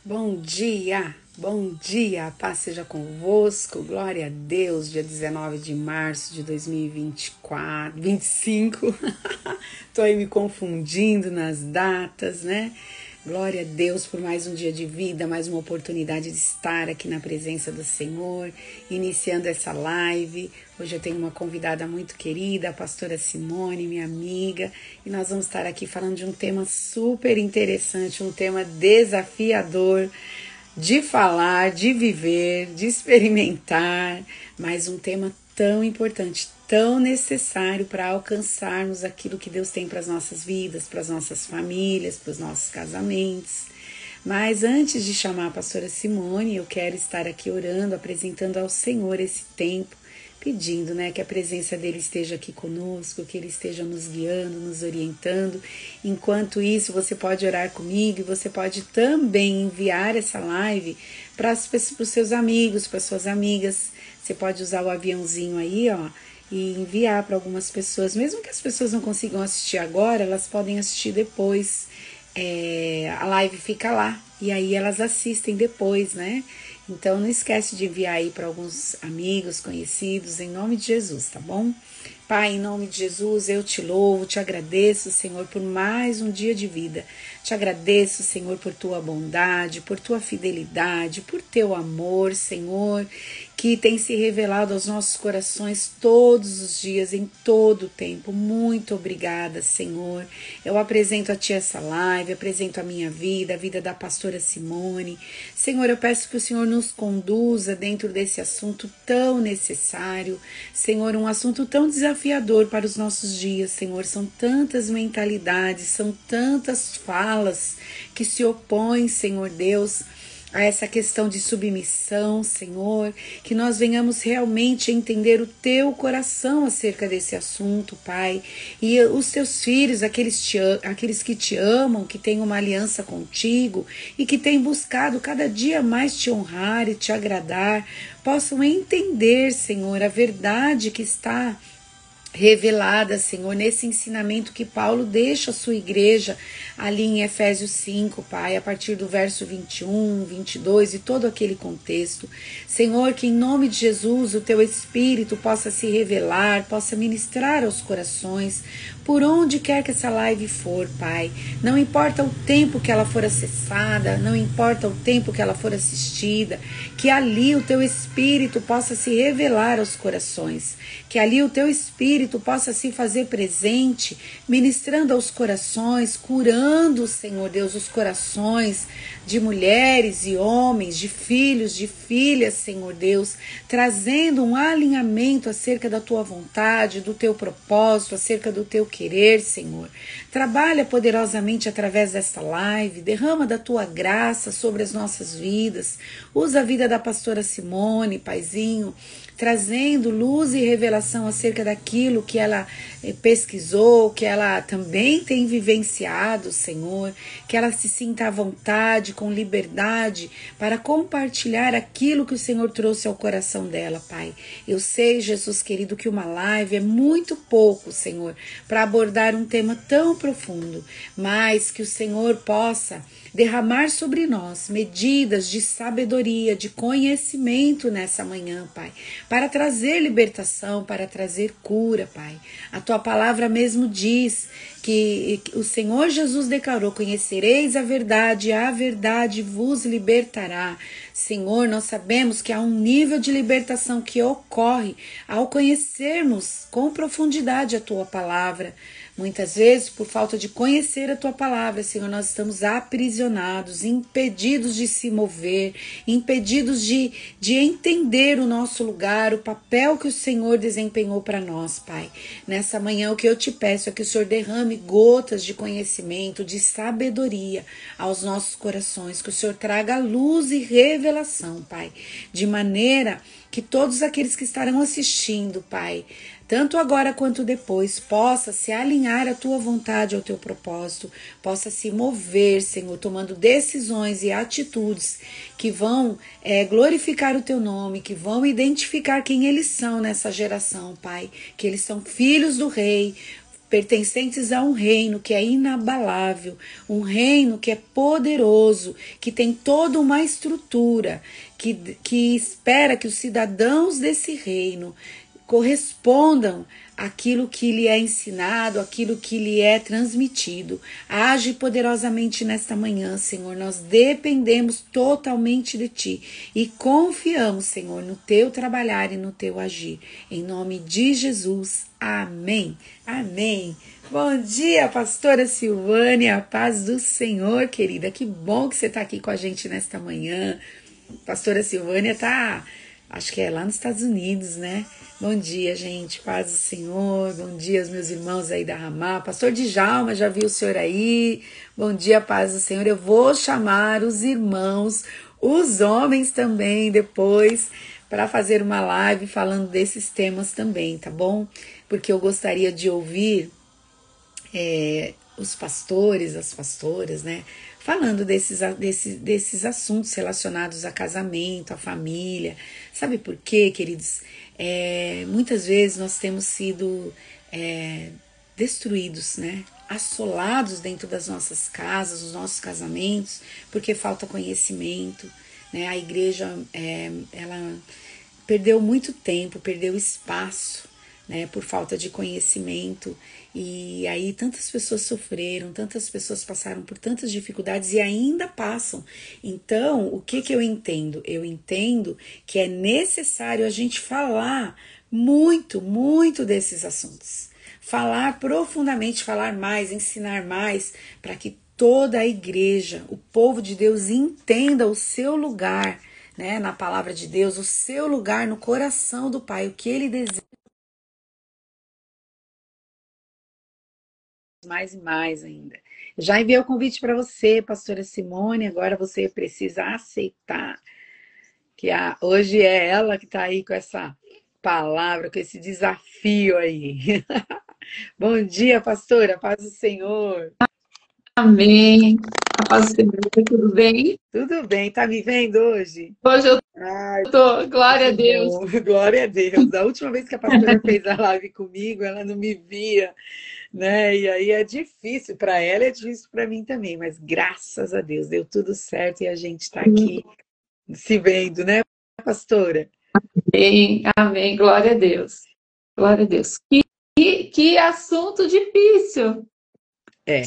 Bom dia, a paz seja convosco, glória a Deus, dia 19 de março de 2024, 25, tô aí me confundindo nas datas, né? Glória a Deus por mais um dia de vida, mais uma oportunidade de estar aqui na presença do Senhor, iniciando essa live. Hoje eu tenho uma convidada muito querida, a pastora Simone, minha amiga, e nós vamos estar aqui falando de um tema super interessante, um tema desafiador de falar, de viver, de experimentar, mas um tema tão importante, tão necessário para alcançarmos aquilo que Deus tem para as nossas vidas, para as nossas famílias, para os nossos casamentos. Mas antes de chamar a pastora Simone, eu quero estar aqui orando, apresentando ao Senhor esse tempo, pedindo, que a presença dele esteja aqui conosco, que ele esteja nos guiando, nos orientando. Enquanto isso, você pode orar comigo e você pode também enviar essa live para os seus amigos, para suas amigas. Você pode usar o aviãozinho aí, e enviar para algumas pessoas. Mesmo que as pessoas não consigam assistir agora, elas podem assistir depois. A live fica lá e aí elas assistem depois, né? Então não esquece de enviar aí para alguns amigos, conhecidos, em nome de Jesus, tá bom? Pai, em nome de Jesus, eu te louvo, te agradeço, Senhor, por mais um dia de vida. Te agradeço, Senhor, por tua bondade, por tua fidelidade, por teu amor, Senhor, que tem se revelado aos nossos corações todos os dias, em todo o tempo. Muito obrigada, Senhor. Eu apresento a Ti essa live, apresento a minha vida, a vida da pastora Simone. Senhor, eu peço que o Senhor nos conduza dentro desse assunto tão necessário. Senhor, um assunto tão desafiador para os nossos dias, Senhor. São tantas mentalidades, são tantas falas que se opõem, Senhor Deus, a essa questão de submissão, Senhor, que nós venhamos realmente entender o teu coração acerca desse assunto, Pai, e os teus filhos, aqueles que te amam, que têm uma aliança contigo e que têm buscado cada dia mais te honrar e te agradar, possam entender, Senhor, a verdade que está revelada, Senhor, nesse ensinamento que Paulo deixa a sua igreja ali em Efésios 5, Pai, a partir do verso 21, 22 e todo aquele contexto. Senhor, que em nome de Jesus o teu Espírito possa se revelar, possa ministrar aos corações, por onde quer que essa live for, Pai. Não importa o tempo que ela for acessada, não importa o tempo que ela for assistida, que ali o teu Espírito possa se revelar aos corações, que ali o teu Espírito possa se fazer presente, ministrando aos corações, curando, Senhor Deus, os corações de mulheres e homens, de filhos, de filhas, Senhor Deus, trazendo um alinhamento acerca da tua vontade, do teu propósito, acerca do teu querer, Senhor. Trabalha poderosamente através desta live, derrama da tua graça sobre as nossas vidas, usa a vida da pastora Simone, Paizinho, trazendo luz e revelação acerca daquilo que ela pesquisou, que ela também tem vivenciado, Senhor, que ela se sinta à vontade, com liberdade, para compartilhar aquilo que o Senhor trouxe ao coração dela, Pai. Eu sei, Jesus querido, que uma live é muito pouco, Senhor, para abordar um tema tão profundo, mas que o Senhor possa derramar sobre nós medidas de sabedoria, de conhecimento nessa manhã, Pai, para trazer libertação, para trazer cura, Pai. A tua palavra mesmo diz que o Senhor Jesus declarou: conhecereis a verdade vos libertará. Senhor, nós sabemos que há um nível de libertação que ocorre ao conhecermos com profundidade a tua palavra. Muitas vezes, por falta de conhecer a tua palavra, Senhor, nós estamos aprisionados, impedidos de se mover, impedidos de entender o nosso lugar, o papel que o Senhor desempenhou para nós, Pai. Nessa manhã, o que eu te peço é que o Senhor derrame gotas de conhecimento, de sabedoria aos nossos corações, que o Senhor traga luz e revelação, Pai, de maneira que todos aqueles que estarão assistindo, Pai, tanto agora quanto depois, possa se alinhar à tua vontade, ao teu propósito, possa se mover, Senhor, tomando decisões e atitudes que vão glorificar o teu nome, que vão identificar quem eles são nessa geração, Pai, que eles são filhos do Rei, pertencentes a um reino que é inabalável, um reino que é poderoso, que tem toda uma estrutura, que espera que os cidadãos desse reino correspondam àquilo que lhe é ensinado, àquilo que lhe é transmitido. Age poderosamente nesta manhã, Senhor. Nós dependemos totalmente de Ti e confiamos, Senhor, no Teu trabalhar e no Teu agir. Em nome de Jesus. Amém. Amém. Bom dia, pastora Silvânia. A paz do Senhor, querida. Que bom que você está aqui com a gente nesta manhã. Pastora Silvânia tá, acho que é lá nos Estados Unidos, né? Bom dia, gente, paz do Senhor. Bom dia aos meus irmãos aí da Ramá. Pastor Djalma, já vi o senhor aí. Bom dia, paz do Senhor. Eu vou chamar os irmãos, os homens também depois, para fazer uma live falando desses temas também, tá bom? Porque eu gostaria de ouvir os pastores, as pastoras, né? Falando desses assuntos relacionados a casamento, a família. Sabe por quê, queridos? Muitas vezes nós temos sido destruídos, né? Assolados dentro das nossas casas, os nossos casamentos, porque falta conhecimento, né? A igreja, ela perdeu muito tempo, perdeu espaço, né, por falta de conhecimento, e aí tantas pessoas sofreram, tantas pessoas passaram por tantas dificuldades e ainda passam. Então, o que eu entendo? Eu entendo que é necessário a gente falar muito, muito desses assuntos. Falar profundamente, falar mais, ensinar mais, para que toda a igreja, o povo de Deus entenda o seu lugar, né, na palavra de Deus, o seu lugar no coração do Pai, o que Ele deseja. Mais e mais ainda. Já enviei o convite para você, pastora Simone, agora você precisa aceitar que hoje é ela que está aí com essa palavra, com esse desafio aí. Bom dia, pastora, paz do Senhor. Amém. A paz do Senhor, tudo bem? Tudo bem, tá me vendo hoje? Hoje eu Ai, tô, glória a Deus. bom. Glória a Deus. Da última vez que a pastora fez a live comigo, ela não me via, né? E aí é difícil para ela, é difícil para mim também, mas graças a Deus deu tudo certo e a gente está aqui se vendo, né, pastora? Amém, amém, glória a Deus. Glória a Deus. Que assunto difícil.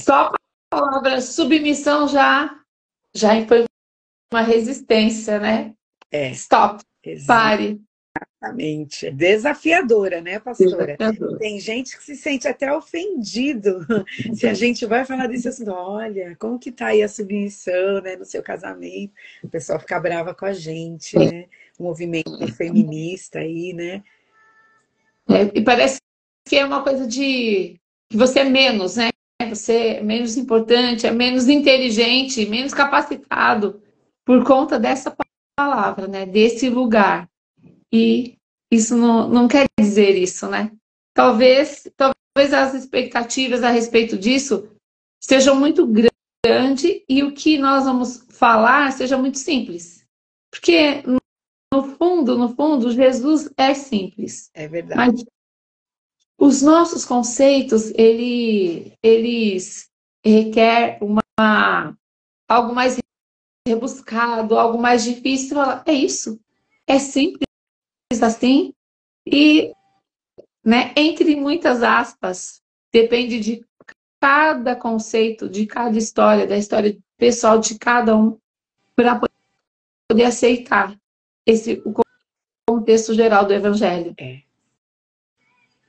Só a palavra submissão já foi uma resistência, né? Stop, pare. Exatamente. É desafiadora, né, pastora? Desafiador. Tem gente que se sente até ofendido se a gente vai falar desse assunto. Olha, como que tá aí a submissão, né, no seu casamento? O pessoal fica brava com a gente, né? O movimento feminista aí, né? E parece que é uma coisa de que você é menos, né? Você é menos importante, é menos inteligente, menos capacitado por conta dessa palavra, né? Desse lugar. E isso não quer dizer isso, né? Talvez as expectativas a respeito disso sejam muito grandes e o que nós vamos falar seja muito simples. Porque, no fundo, Jesus é simples. É verdade. Mas os nossos conceitos, eles requerem algo mais rebuscado, algo mais difícil. É isso. É simples assim. E, né, entre muitas aspas, depende de cada conceito, de cada história, da história pessoal de cada um, para poder aceitar o contexto geral do Evangelho. É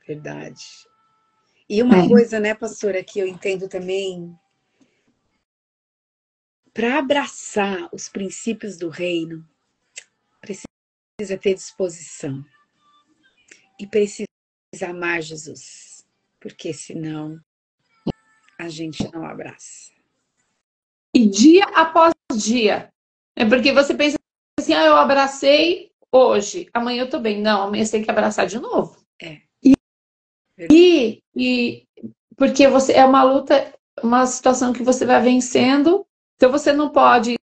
verdade. E uma coisa, né, pastora, que eu entendo também, para abraçar os princípios do reino, precisa ter disposição e precisa amar Jesus, porque senão a gente não abraça. E dia após dia. É porque você pensa assim, eu abracei hoje, amanhã eu tô bem. Não, amanhã você tem que abraçar de novo. E porque é uma luta, uma situação que você vai vencendo, então você não pode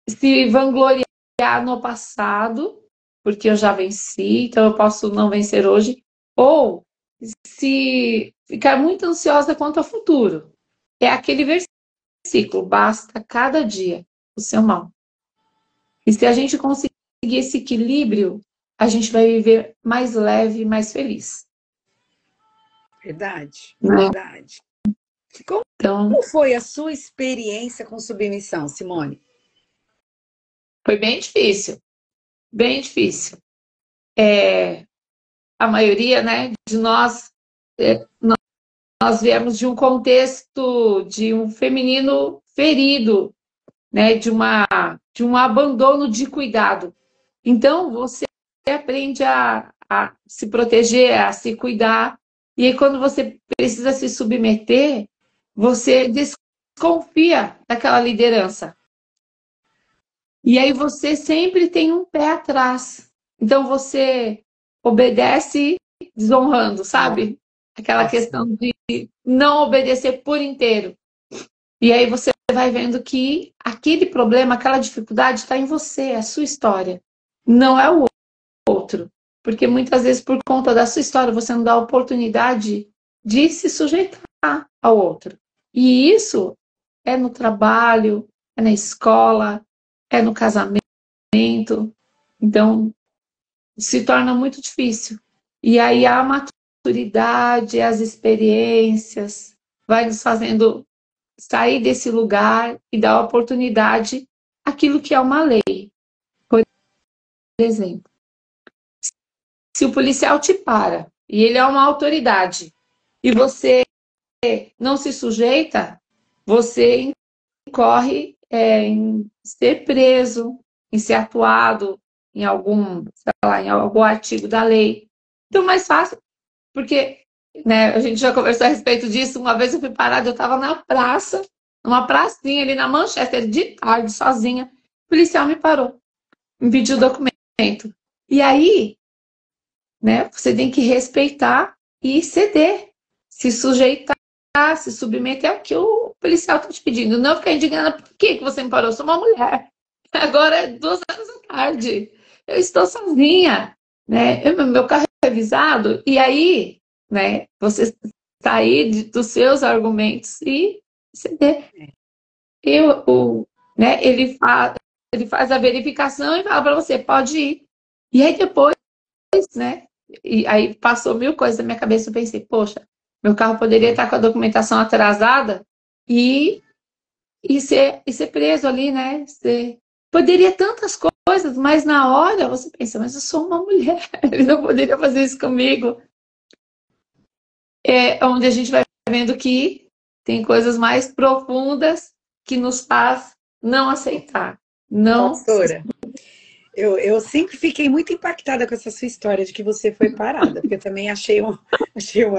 se vangloriar no passado, porque eu já venci, então eu posso não vencer hoje, ou se ficar muito ansiosa quanto ao futuro. É aquele versículo, basta cada dia o seu mal. E se a gente conseguir esse equilíbrio, a gente vai viver mais leve, mais feliz. Verdade, Né? verdade. Como Então, foi a sua experiência com submissão, Simone? foi bem difícil, bem difícil. A maioria, né, de nós, nós viemos de um contexto de um feminino ferido, né, de um abandono de cuidado. Então, você aprende a se proteger, a se cuidar, e aí quando você precisa se submeter, você desconfia daquela liderança. E aí você sempre tem um pé atrás. Então você obedece desonrando, sabe? Aquela questão de não obedecer por inteiro. E aí você vai vendo que aquele problema, aquela dificuldade está em você, é a sua história. Não é o outro. Porque muitas vezes, por conta da sua história, você não dá a oportunidade de se sujeitar ao outro. E isso é no trabalho, é na escola, é no casamento. Então, se torna muito difícil. E aí a maturidade, as experiências, vai nos fazendo sair desse lugar e dar oportunidade àquilo que é uma lei. Por exemplo, se o policial te para e ele é uma autoridade e você não se sujeita, você incorre em ser preso, em ser atuado em algum, sei lá, em algum artigo da lei. Então, mais fácil, porque né, a gente já conversou a respeito disso. Uma vez eu fui parada, eu estava na praça, numa pracinha ali na Manchester, de tarde, sozinha. O policial me parou, me pediu o documento. E aí, né, você tem que respeitar e ceder, se sujeitar, se submeter ao que o policial está te pedindo. Não ficar indignada, por que você me parou? Eu sou uma mulher. Agora é 2 horas da tarde. Eu estou sozinha, né? Meu carro é revisado. E aí, né? Você sair dos seus argumentos e ceder. Né? Ele faz a verificação e fala para você, pode ir. E aí depois, né? E aí passou mil coisas na minha cabeça. Eu pensei, poxa, meu carro poderia estar com a documentação atrasada e e ser preso ali, né? Poderia tantas coisas, mas na hora você pensa, mas eu sou uma mulher, ele não poderia fazer isso comigo. É onde a gente vai vendo que tem coisas mais profundas que nos faz não aceitar. Não. Pastora, eu sempre fiquei muito impactada com essa sua história de que você foi parada, porque eu também achei um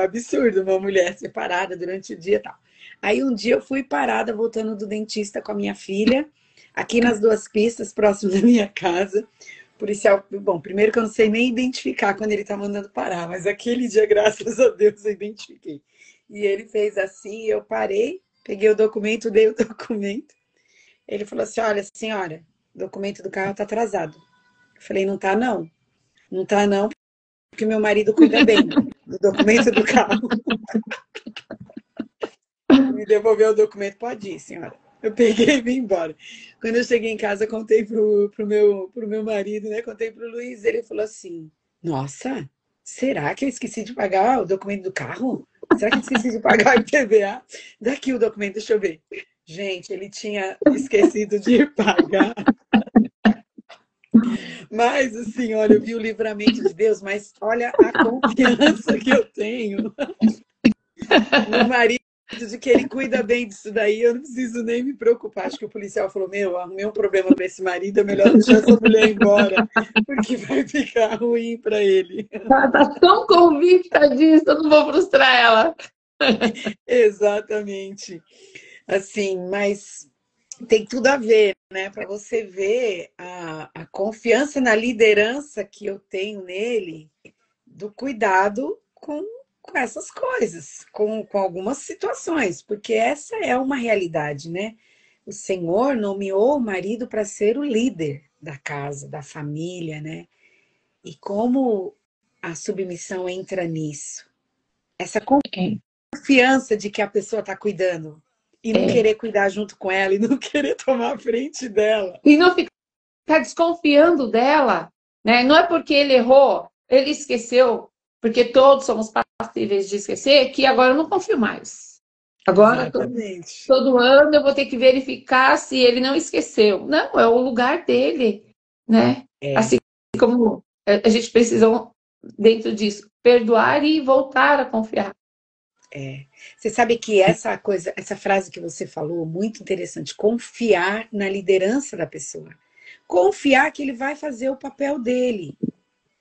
absurdo uma mulher ser parada durante o dia e tal. Aí um dia eu fui parada voltando do dentista com a minha filha, aqui nas 2 pistas, próximo da minha casa. O policial, bom, primeiro que eu não sei nem identificar quando ele tá mandando parar, mas aquele dia, graças a Deus, eu identifiquei. E ele fez assim, eu parei, peguei o documento, dei o documento. Ele falou assim: olha, senhora, o documento do carro tá atrasado. Eu falei: não tá não. Não tá não, porque meu marido cuida bem do documento do carro. Me devolveu o documento, pode ir, senhora. Eu peguei e vim embora. Quando eu cheguei em casa, contei pro meu marido, né? Contei pro Luiz, ele falou assim: nossa, será que eu esqueci de pagar o documento do carro? Será que eu esqueci de pagar o IPVA? Daqui o documento, deixa eu ver. Gente, ele tinha esquecido de pagar. Mas, assim, olha, eu vi o livramento de Deus, mas olha a confiança que eu tenho no marido, de que ele cuida bem disso daí, eu não preciso nem me preocupar. Acho que o policial falou: meu, arrumei um problema para esse marido, é melhor deixar essa mulher embora, porque vai ficar ruim para ele. Ela está tão convicta disso, eu não vou frustrar ela. Exatamente. Assim, mas tem tudo a ver, né? Para você ver a confiança na liderança que eu tenho nele, do cuidado com essas coisas, com algumas situações, porque essa é uma realidade, né? O Senhor nomeou o marido para ser o líder da casa, da família, né? E como a submissão entra nisso? Essa confiança de que a pessoa está cuidando. E não querer cuidar junto com ela, e não querer tomar a frente dela. E não ficar desconfiando dela, né? Não é porque ele errou, ele esqueceu, porque todos somos passíveis de esquecer, que agora eu não confio mais. Agora, todo ano eu vou ter que verificar se ele não esqueceu. Não, é o lugar dele, né? Assim como a gente precisa, dentro disso, perdoar e voltar a confiar. Você sabe que essa frase que você falou, muito interessante, confiar na liderança da pessoa. Confiar que ele vai fazer o papel dele,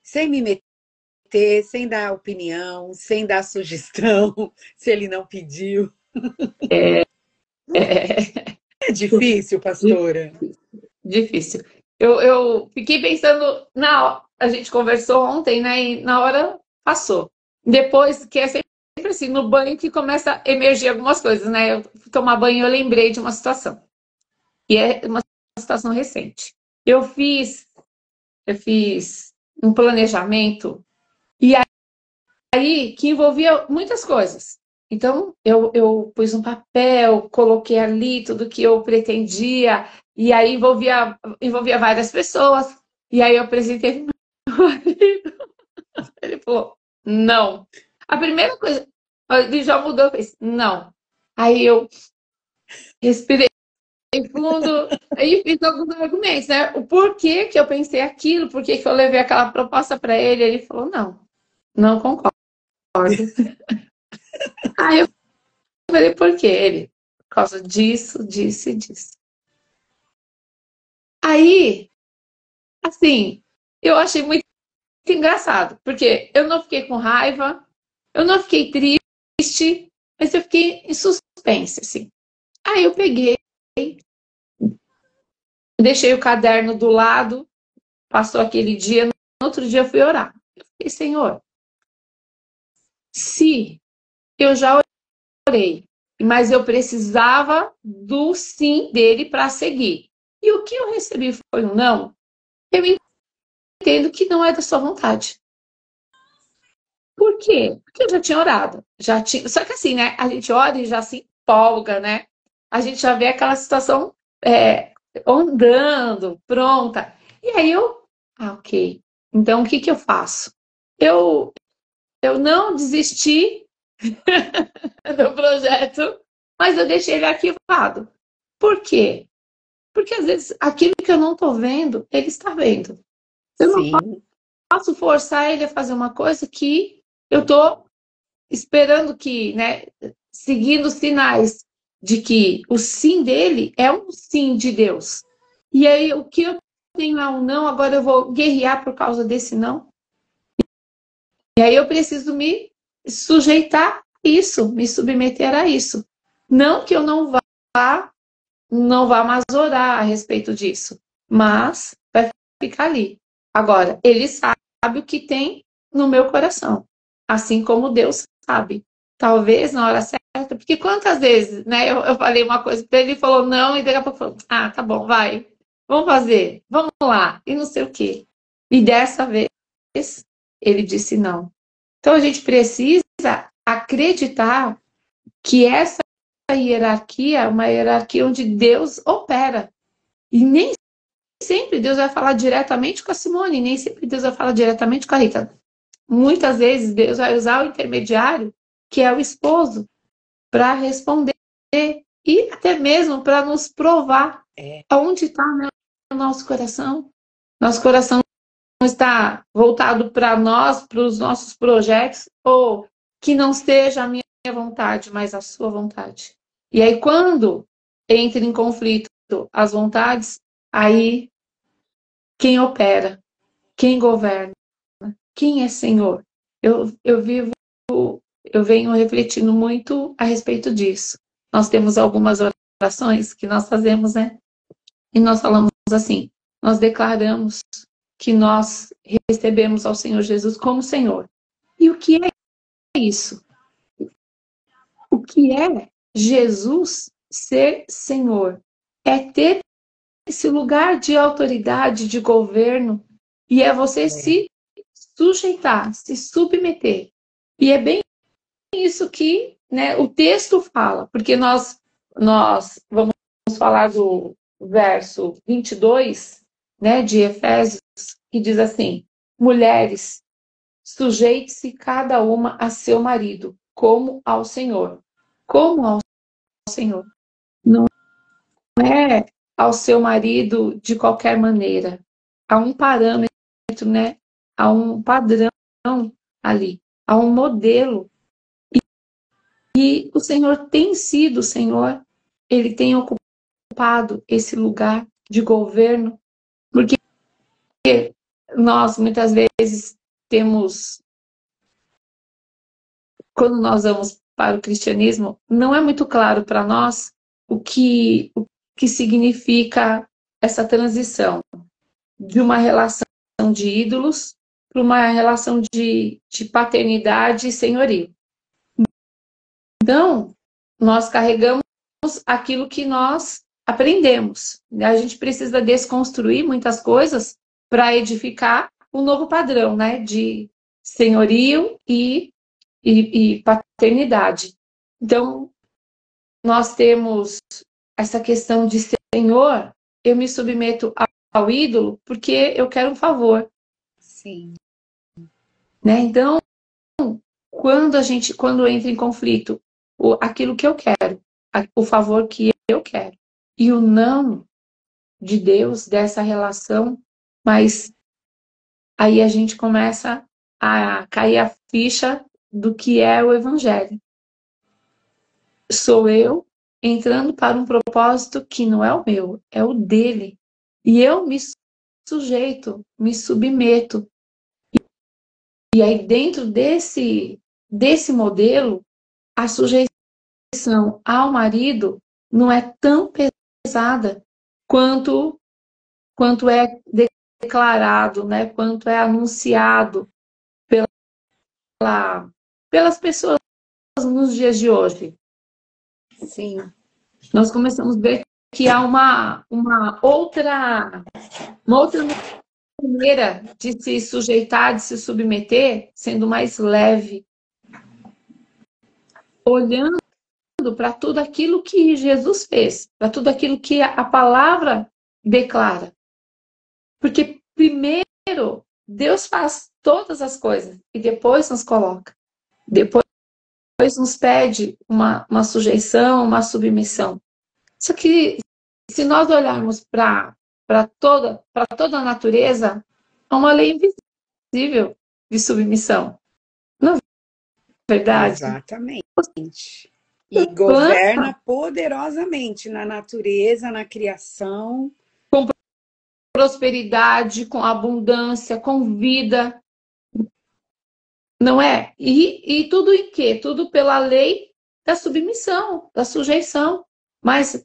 sem me meter, sem dar opinião, sem dar sugestão, se ele não pediu. É difícil, pastora? Difícil. Eu fiquei pensando, a gente conversou ontem, né? E na hora passou. Depois, que é sempre assim, no banho que começa a emergir algumas coisas, né? Eu fui tomar banho e eu lembrei de uma situação. E é uma situação recente. Eu fiz um planejamento e aí que envolvia muitas coisas. Então, eu pus um papel, coloquei ali tudo que eu pretendia, e aí envolvia várias pessoas, e aí eu apresentei pro meu marido. Ele falou, não. A primeira coisa, ele já mudou, fez, não. Aí eu respirei fundo, aí fiz alguns argumentos, né? O porquê que eu pensei aquilo, porquê que eu levei aquela proposta para ele, ele falou, não concordo. Aí eu falei, por quê? Ele, por causa disso, disso e disso. Aí, assim, eu achei muito engraçado, porque eu não fiquei com raiva, eu não fiquei triste, mas eu fiquei em suspense, assim. Aí eu peguei, deixei o caderno do lado, passou aquele dia, no outro dia eu fui orar. Eu falei, Senhor, se eu já orei, mas eu precisava do sim dele para seguir. E o que eu recebi foi um não. Eu entendo que não é da sua vontade. Por quê? Porque eu já tinha orado. Só que assim, né? A gente ora e já se empolga, né? A gente já vê aquela situação andando, pronta. E aí ok. Então, o que eu faço? Eu não desisti do projeto, mas eu deixei ele arquivado. Por quê? Porque às vezes aquilo que eu não estou vendo, ele está vendo. Eu não posso forçar ele a fazer uma coisa que eu estou esperando que, né, seguindo sinais de que o sim dele é um sim de Deus. E aí o que eu tenho é um não, agora eu vou guerrear por causa desse não. E aí eu preciso me sujeitar a isso, me submeter a isso. Não que eu não vá mais orar a respeito disso, mas vai ficar ali. Agora, ele sabe o que tem no meu coração, assim como Deus sabe. Talvez na hora certa, porque quantas vezes, né, eu falei uma coisa para ele, ele falou não, e daqui a pouco falou, tá bom, vai, vamos fazer, vamos lá, e não sei o quê. E dessa vez, ele disse não. Então a gente precisa acreditar que essa hierarquia é uma hierarquia onde Deus opera. E nem sempre Deus vai falar diretamente com a Simone, nem sempre Deus vai falar diretamente com a Rita. Muitas vezes Deus vai usar o intermediário, que é o esposo, para responder e até mesmo para nos provar aonde está, né, o nosso coração. Nosso coração não está voltado para nós, para os nossos projetos, ou que não seja a minha vontade, mas a sua vontade. E aí, quando entra em conflito as vontades, aí quem opera, quem governa, quem é Senhor? Eu venho refletindo muito a respeito disso. Nós temos algumas orações que nós fazemos, né? E nós falamos assim, nós declaramos que nós recebemos ao Senhor Jesus como Senhor. E o que é isso? O que é Jesus ser Senhor? É ter esse lugar de autoridade, de governo, e é você se sujeitar, se submeter. E é bem isso que, né, o texto fala, porque nós vamos falar do verso 22, né, de Efésios, que diz assim: mulheres, sujeite-se cada uma a seu marido, como ao Senhor. Como ao Senhor. Não é ao seu marido de qualquer maneira. Há um parâmetro, né? Há um padrão ali. Há um modelo. E o Senhor tem sido o Senhor. Ele tem ocupado esse lugar de governo. Porque nós, muitas vezes, temos... Quando nós vamos para o cristianismo, não é muito claro para nós o que significa essa transição de uma relação de ídolos para uma relação de paternidade e senhorio. Então, nós carregamos aquilo que nós aprendemos. A gente precisa desconstruir muitas coisas para edificar um novo padrão, né, de senhorio e paternidade. Então, nós temos essa questão de Senhor, eu me submeto ao ídolo porque eu quero um favor. Sim. Né? Então, quando entra em conflito aquilo que eu quero, o favor que eu quero, e o não de Deus dessa relação, mas aí a gente começa a cair a ficha do que é o evangelho. Sou eu entrando para um propósito que não é o meu, é o dele. E eu me sujeito, me submeto. E aí, dentro desse modelo, a sujeição ao marido não é tão pesada quanto é declarado, né? Quanto é anunciado pelas pessoas nos dias de hoje. Sim. Nós começamos a ver que há uma outra maneira de se sujeitar, de se submeter, sendo mais leve, olhando para tudo aquilo que Jesus fez, para tudo aquilo que a palavra declara. Porque primeiro Deus faz todas as coisas e depois nos coloca. Depois nos pede uma sujeição, uma submissão. Só que se nós olharmos para toda a natureza, há uma lei invisível de submissão. Não é verdade? Exatamente. E governa poderosamente na natureza, na criação. Com prosperidade, com abundância, com vida. Não é? E tudo em quê? Tudo pela lei da submissão, da sujeição. Mas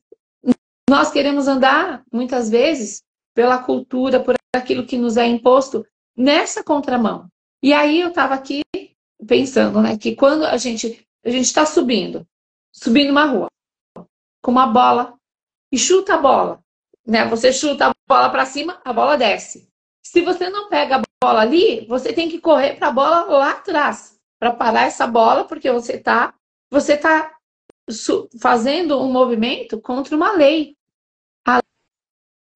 nós queremos andar, muitas vezes, pela cultura, por aquilo que nos é imposto, nessa contramão. E aí eu estava aqui pensando, né, que quando a gente está subindo uma rua, com uma bola, e chuta a bola, né? Você chuta a bola para cima, a bola desce. Se você não pega a bola ali, você tem que correr para a bola lá atrás, para parar essa bola, porque você tá fazendo um movimento contra uma lei. A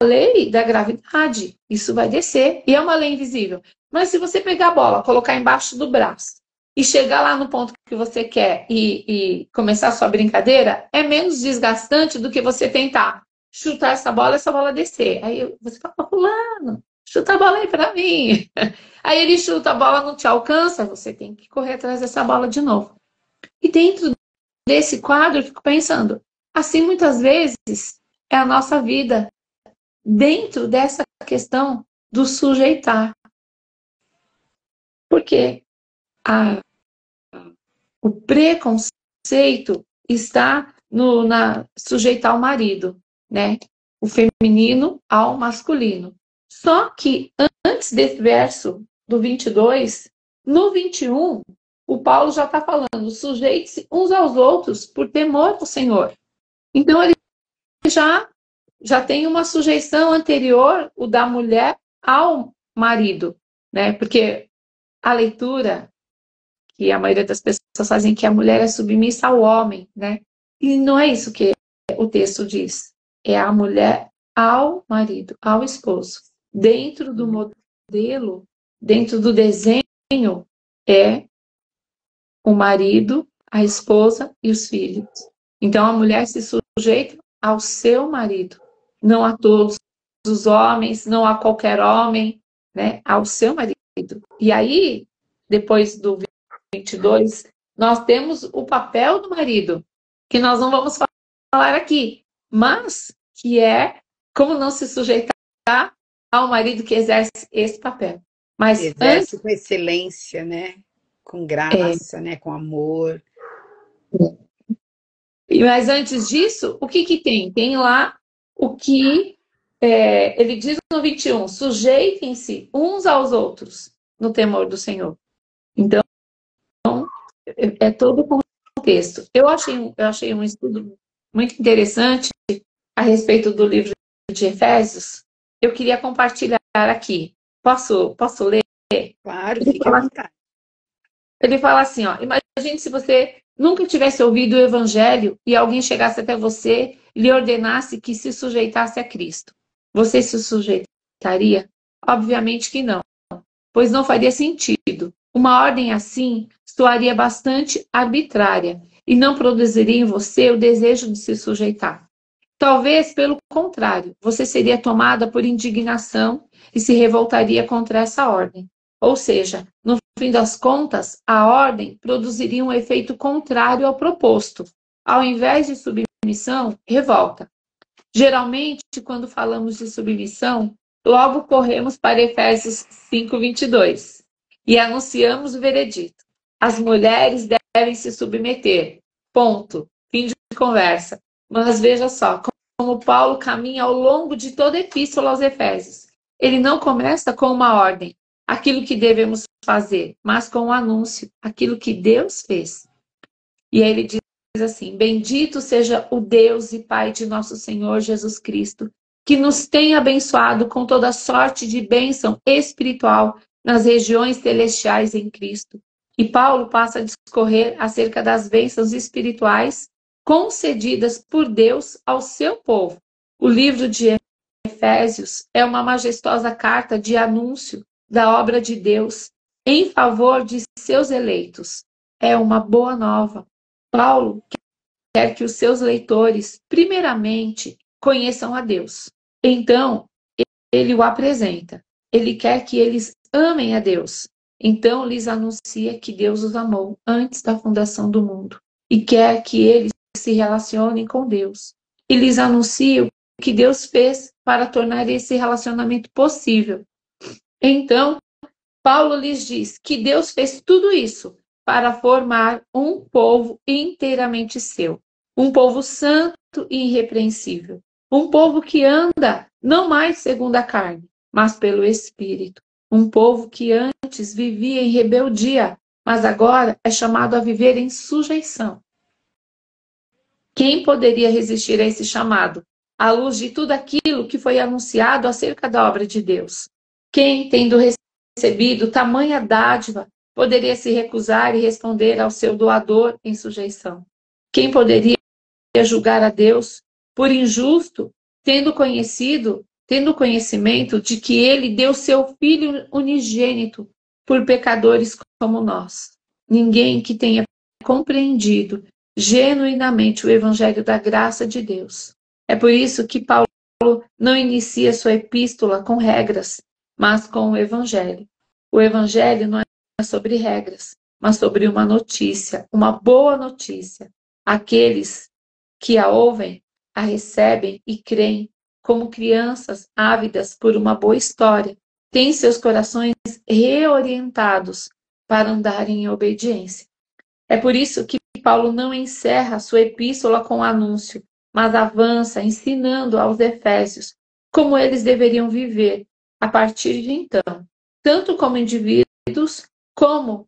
lei da gravidade. Isso vai descer. E é uma lei invisível. Mas se você pegar a bola, colocar embaixo do braço e chegar lá no ponto que você quer e começar a sua brincadeira, é menos desgastante do que você tentar chutar essa bola descer. Aí você fala, fulano, chuta a bola aí para mim. Aí ele chuta a bola, não te alcança, você tem que correr atrás dessa bola de novo. E dentro desse quadro, eu fico pensando, assim muitas vezes é a nossa vida, dentro dessa questão do sujeitar. Porque o preconceito está na sujeitar o marido, né? O feminino ao masculino. Só que antes desse verso do 22, no 21, o Paulo já está falando, sujeite-se uns aos outros por temor ao Senhor. Então ele já tem uma sujeição anterior, o da mulher ao marido, né? Porque a leitura que a maioria das pessoas fazem, que a mulher é submissa ao homem, né? E não é isso que o texto diz. É a mulher ao marido, ao esposo. Dentro do modelo, dentro do desenho, é o marido, a esposa e os filhos. Então a mulher se sujeita ao seu marido, não a todos os homens, não a qualquer homem, né? Ao seu marido. E aí, depois do 22, nós temos o papel do marido, que nós não vamos falar aqui, mas que é como não se sujeitar ao marido que exerce esse papel. Mas exerce com excelência, né? Com graça, né? Com amor. Mas antes disso, o que que tem? Tem lá o que ele diz no 21, sujeitem-se uns aos outros no temor do Senhor. Então, é todo o contexto. Eu achei um estudo muito interessante a respeito do livro de Efésios. Eu queria compartilhar aqui. Posso ler? Claro, fique à vontade. Ele fala assim, ó, imagine se você nunca tivesse ouvido o evangelho e alguém chegasse até você e lhe ordenasse que se sujeitasse a Cristo. Você se sujeitaria? Obviamente que não, pois não faria sentido. Uma ordem assim soaria bastante arbitrária e não produziria em você o desejo de se sujeitar. Talvez, pelo contrário, você seria tomada por indignação e se revoltaria contra essa ordem. Ou seja, no fim das contas, a ordem produziria um efeito contrário ao proposto. Ao invés de submissão, revolta. Geralmente, quando falamos de submissão, logo corremos para Efésios 5:22 e anunciamos o veredito. As mulheres devem se submeter. Ponto. Fim de conversa. Mas veja só, como Paulo caminha ao longo de toda a epístola aos Efésios. Ele não começa com uma ordem, aquilo que devemos fazer, mas com um anúncio, aquilo que Deus fez. E aí ele diz assim, bendito seja o Deus e Pai de nosso Senhor Jesus Cristo, que nos tem abençoado com toda sorte de bênção espiritual nas regiões celestiais em Cristo. E Paulo passa a discorrer acerca das bênçãos espirituais concedidas por Deus ao seu povo. O livro de Efésios é uma majestosa carta de anúncio da obra de Deus em favor de seus eleitos. É uma boa nova. Paulo quer que os seus leitores, primeiramente, conheçam a Deus. Então, ele o apresenta. Ele quer que eles amem a Deus. Então, lhes anuncia que Deus os amou antes da fundação do mundo e quer que eles se relacionem com Deus. E lhes anuncia o que Deus fez para tornar esse relacionamento possível. Então, Paulo lhes diz que Deus fez tudo isso para formar um povo inteiramente seu. Um povo santo e irrepreensível. Um povo que anda não mais segundo a carne, mas pelo Espírito. Um povo que antes vivia em rebeldia, mas agora é chamado a viver em sujeição. Quem poderia resistir a esse chamado, à luz de tudo aquilo que foi anunciado acerca da obra de Deus? Quem, tendo recebido tamanha dádiva, poderia se recusar e responder ao seu doador em sujeição? Quem poderia julgar a Deus por injusto, tendo conhecimento de que ele deu seu Filho unigênito por pecadores como nós? Ninguém que tenha compreendido genuinamente o evangelho da graça de Deus. É por isso que Paulo não inicia sua epístola com regras, mas com o evangelho. O evangelho não é sobre regras, mas sobre uma notícia, uma boa notícia. Aqueles que a ouvem, a recebem e creem como crianças ávidas por uma boa história, têm seus corações reorientados para andarem em obediência. É por isso que Paulo não encerra sua epístola com anúncio, mas avança ensinando aos Efésios como eles deveriam viver a partir de então, tanto como indivíduos, como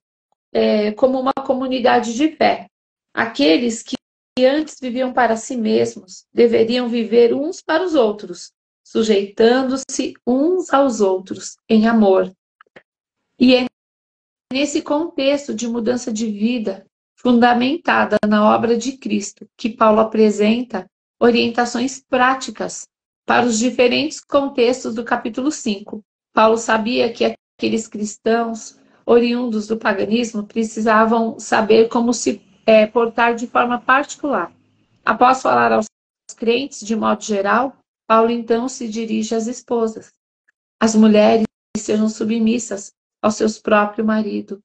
uma comunidade de fé. Aqueles que antes viviam para si mesmos deveriam viver uns para os outros, sujeitando-se uns aos outros em amor. E é nesse contexto de mudança de vida, fundamentada na obra de Cristo, que Paulo apresenta orientações práticas para os diferentes contextos do capítulo 5. Paulo sabia que aqueles cristãos oriundos do paganismo precisavam saber como se portar de forma particular. Após falar aos crentes de modo geral, Paulo então se dirige às esposas. As mulheres sejam submissas ao seu próprio marido,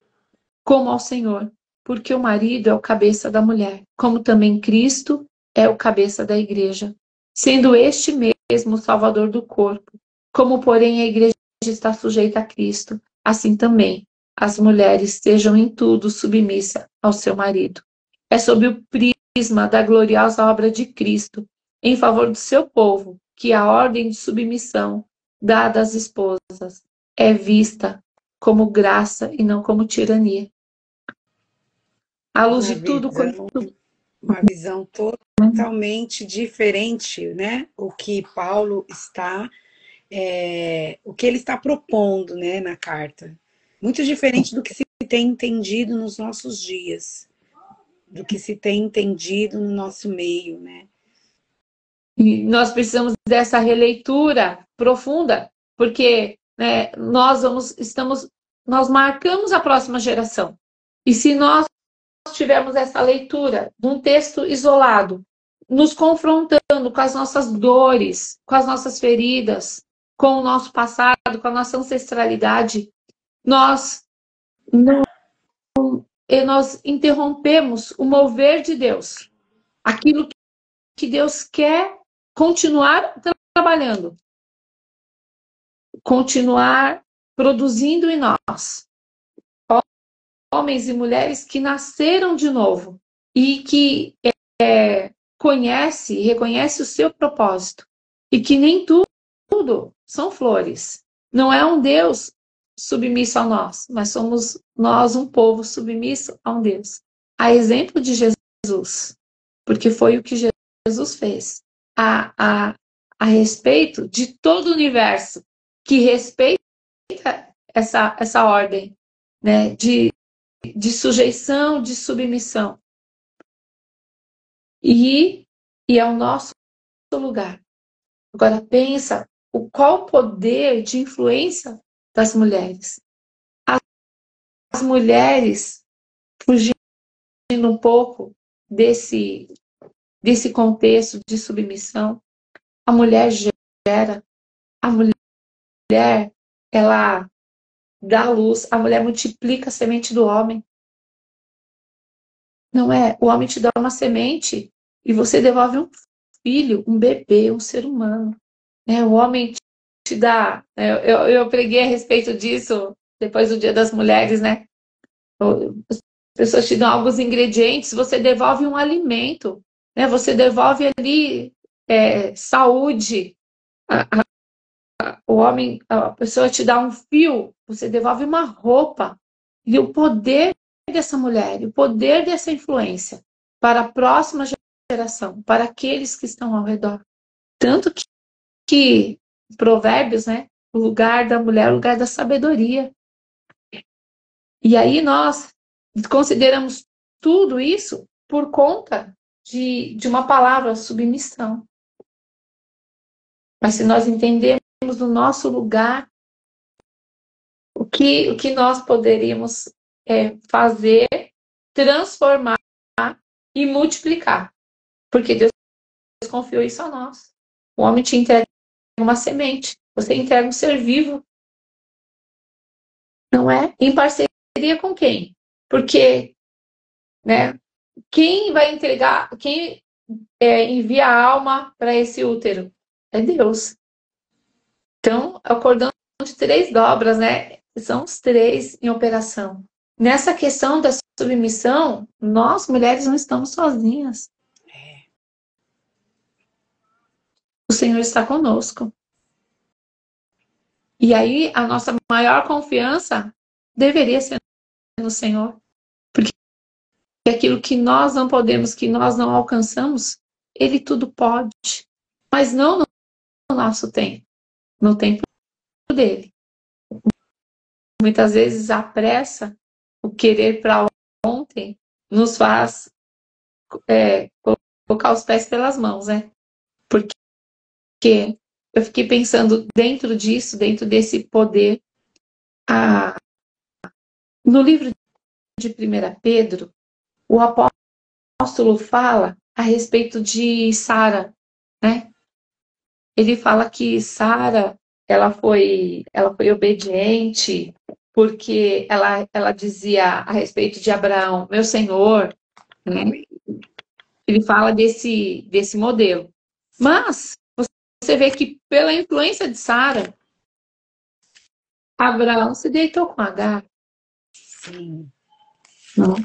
como ao Senhor, porque o marido é o cabeça da mulher, como também Cristo é o cabeça da igreja, sendo este mesmo o salvador do corpo. Como, porém, a igreja está sujeita a Cristo, assim também as mulheres sejam em tudo submissas ao seu marido. É sob o prisma da gloriosa obra de Cristo, em favor do seu povo, que a ordem de submissão dada às esposas é vista como graça e não como tirania. À luz de tudo uma visão totalmente diferente, né? O que Paulo está, o que ele está propondo, né, na carta. Muito diferente do que se tem entendido nos nossos dias, do que se tem entendido no nosso meio, né? E nós precisamos dessa releitura profunda, porque né, nós marcamos a próxima geração. E se nós tivermos essa leitura de um texto isolado, nos confrontando com as nossas dores, com as nossas feridas, com o nosso passado, com a nossa ancestralidade, nós interrompemos o mover de Deus. Aquilo que Deus quer continuar trabalhando, continuar produzindo em nós. Homens e mulheres que nasceram de novo e que conhece e reconhece o seu propósito e que nem tudo são flores. Não é um Deus submisso a nós, mas somos nós um povo submisso a um Deus. A exemplo de Jesus, porque foi o que Jesus fez a respeito de todo o universo que respeita essa ordem, né, de sujeição, de submissão. E é o nosso lugar. Agora pensa qual o poder de influência das mulheres. As mulheres, fugindo um pouco desse contexto de submissão, a mulher gera, a mulher, ela dá luz, a mulher multiplica a semente do homem. Não é? O homem te dá uma semente e você devolve um filho, um bebê, um ser humano. O homem te dá. Eu preguei a respeito disso depois do Dia das Mulheres, né? As pessoas te dão alguns ingredientes, você devolve um alimento, né? Você devolve ali saúde. A pessoa te dá um fio, você devolve uma roupa. E o poder dessa mulher, o poder dessa influência para a próxima geração, para aqueles que estão ao redor. Tanto que Provérbios, né? O lugar da mulher, o lugar da sabedoria. E aí nós consideramos tudo isso por conta de uma palavra, submissão. Mas se nós entendemos o nosso lugar, o que nós poderíamos fazer, transformar e multiplicar. Porque Deus confiou isso a nós. O homem te entrega uma semente, você entrega um ser vivo. Não é? Em parceria com quem? Porque, né, quem vai entregar, quem envia a alma para esse útero? É Deus. Então, é o cordão de 3 dobras, né? São os 3 em operação. Nessa questão da submissão, nós, mulheres, não estamos sozinhas. O Senhor está conosco. E aí, a nossa maior confiança deveria ser no Senhor. Porque aquilo que nós não podemos, que nós não alcançamos, Ele tudo pode. Mas não no nosso tempo. No tempo dele. Muitas vezes a pressa o querer para ontem nos faz colocar os pés pelas mãos, né? Porque eu fiquei pensando dentro disso, dentro desse poder. No livro de 1 Pedro, o apóstolo fala a respeito de Sara, né? Ele fala que Sara, ela foi obediente, porque ela dizia a respeito de Abraão, meu senhor, né? Ele fala desse modelo. Mas você vê que pela influência de Sara, Abraão se deitou com Agar. Sim. Não.